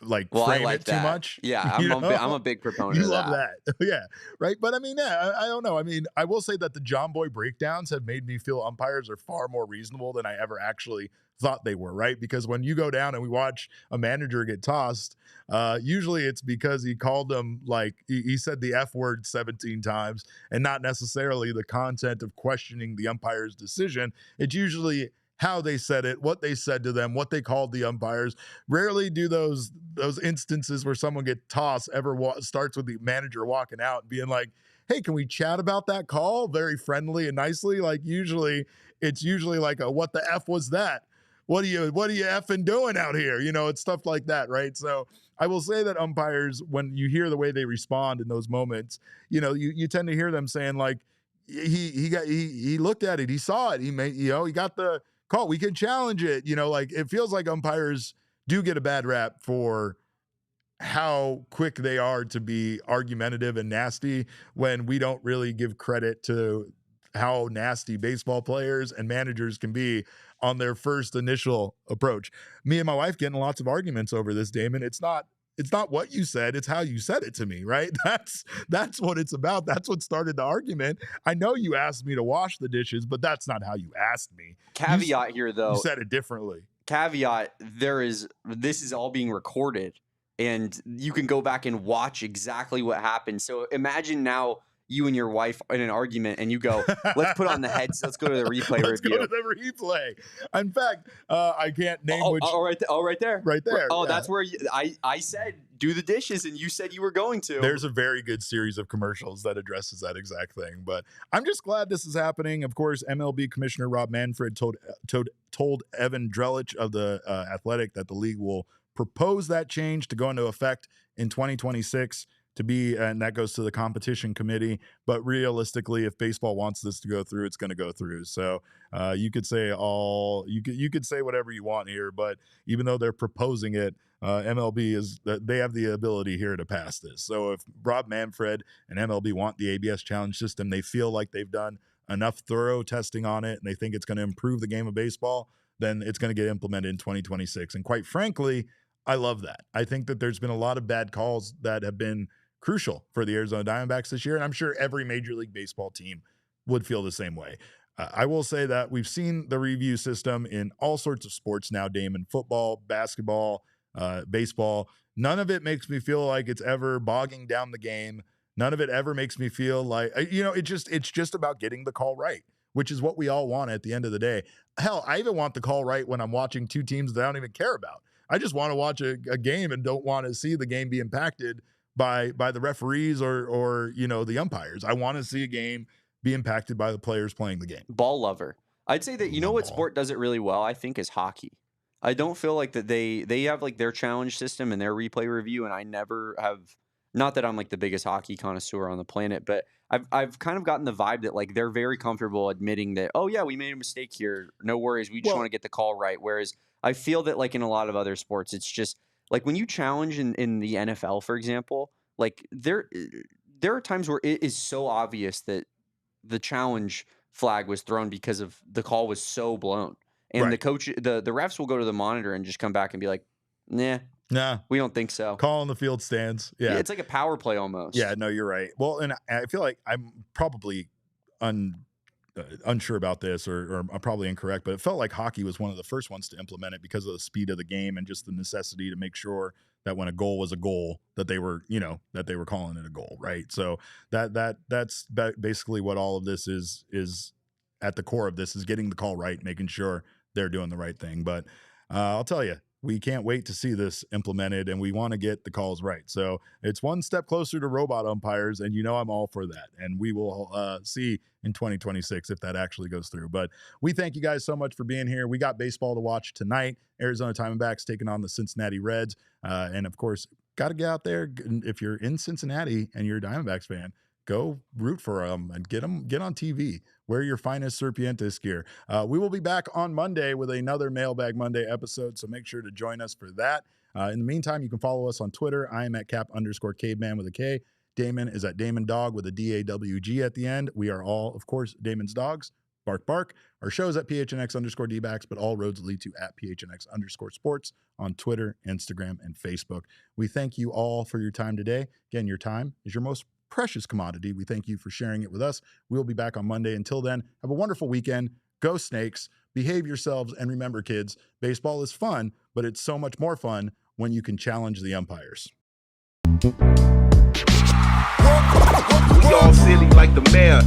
S1: frame it too much.
S2: Yeah, I'm a big proponent of that.
S1: You love that. Yeah, right? But I mean, yeah, I don't know. I mean, I will say that the John Boy breakdowns have made me feel umpires are far more reasonable than I ever actually thought they were, right? Because when you go down and we watch a manager get tossed, usually it's because he called them, like, he said the F word 17 times, and not necessarily the content of questioning the umpire's decision. It's usually how they said it, what they said to them, what they called the umpires. Rarely do those instances where someone get tossed ever starts with the manager walking out and being like, "Hey, can we chat about that call?" Very friendly and nicely. Like, it's usually like a "what the F was that?" what are you effing doing out here? It's stuff like that, right? So I will say that umpires, when you hear the way they respond in those moments, you tend to hear them saying like, he looked at it, he saw it, he got the call, we can challenge it. Like it feels like umpires do get a bad rap for how quick they are to be argumentative and nasty, when we don't really give credit to how nasty baseball players and managers can be on their first initial approach. Me and my wife getting lots of arguments over this, Damon. It's not what you said, it's how you said it to me, right? That's what it's about. That's what started the argument. I know you asked me to wash the dishes, but that's not how you asked me.
S2: Caveat here, though.
S1: You said it differently.
S2: Caveat, this is all being recorded, and you can go back and watch exactly what happened. So imagine now you and your wife in an argument, and you go, let's put on the heads. Let's go to the replay
S1: Let's
S2: review.
S1: go to the replay. In fact, I can't name which.
S2: Right there.
S1: Right there.
S2: Oh,
S1: yeah.
S2: That's where I said do the dishes, and you said you were going to.
S1: There's a very good series of commercials that addresses that exact thing. But I'm just glad this is happening. Of course, MLB Commissioner Rob Manfred told Evan Drellich of the Athletic that the league will propose that change to go into effect in 2026. And that goes to the competition committee. But realistically, if baseball wants this to go through, it's going to go through. So you could say you could say whatever you want here, but even though they're proposing it, MLB they have the ability here to pass this. So if Rob Manfred and MLB want the ABS challenge system, they feel like they've done enough thorough testing on it, and they think it's going to improve the game of baseball, then it's going to get implemented in 2026. And quite frankly, I love that. I think that there's been a lot of bad calls that have been crucial for the Arizona Diamondbacks this year, and I'm sure every Major League Baseball team would feel the same way. I will say that we've seen the review system in all sorts of sports now, Damon: football, basketball, baseball. None of it makes me feel like it's ever bogging down the game. None of it ever makes me feel like, it's just about getting the call right, which is what we all want at the end of the day. Hell, I even want the call right when I'm watching two teams that I don't even care about. I just want to watch a game and don't want to see the game be impacted by the referees or the umpires. I want to see a game be impacted by the players playing the game.
S2: Ball lover. I'd say that what sport does it really well, I think, is hockey. I don't feel like that they have like their challenge system and their replay review, and I never have. Not that I'm like the biggest hockey connoisseur on the planet, but I've kind of gotten the vibe that like they're very comfortable admitting that, oh yeah, we made a mistake here. No worries, we just want to get the call right. Whereas I feel that like in a lot of other sports, it's just like when you challenge in the NFL, for example, like there are times where it is so obvious that the challenge flag was thrown because of the call was so blown. And
S1: right.
S2: the coach, the refs will go to the monitor and just come back and be like, nah, we don't think so.
S1: Call on the field stands. Yeah.
S2: It's like a power play almost.
S1: Yeah, no, you're right. Well, and I feel like I'm probably unsure about this, or I'm probably incorrect, but it felt like hockey was one of the first ones to implement it because of the speed of the game and just the necessity to make sure that when a goal was a goal, that they were calling it a goal, right? So that's basically what all of this is at the core of this, is getting the call right, making sure they're doing the right thing. But I'll tell you, we can't wait to see this implemented, and we want to get the calls right. So it's one step closer to robot umpires, and I'm all for that. And we will see in 2026 if that actually goes through. But we thank you guys so much for being here. We got baseball to watch tonight. Arizona Diamondbacks taking on the Cincinnati Reds. And, of course, got to get out there. If you're in Cincinnati and you're a Diamondbacks fan, go root for them and get on TV. Wear your finest Serpientes gear. We will be back on Monday with another Mailbag Monday episode, so make sure to join us for that. In the meantime, you can follow us on Twitter. I am at Cap_caveman with a K. Damon is at Damon Dog with a DAWG at the end. We are all, of course, Damon's dogs. Bark, bark. Our show is at PHNX_Dbacks, but all roads lead to at PHNX_sports on Twitter, Instagram, and Facebook. We thank you all for your time today. Again, your time is your most precious commodity. We thank you for sharing it with us. We'll be back on Monday. Until then, have a wonderful weekend. Go Snakes. Behave yourselves. And remember, kids, baseball is fun, but it's so much more fun when you can challenge the umpires.
S3: We all silly like the mayor.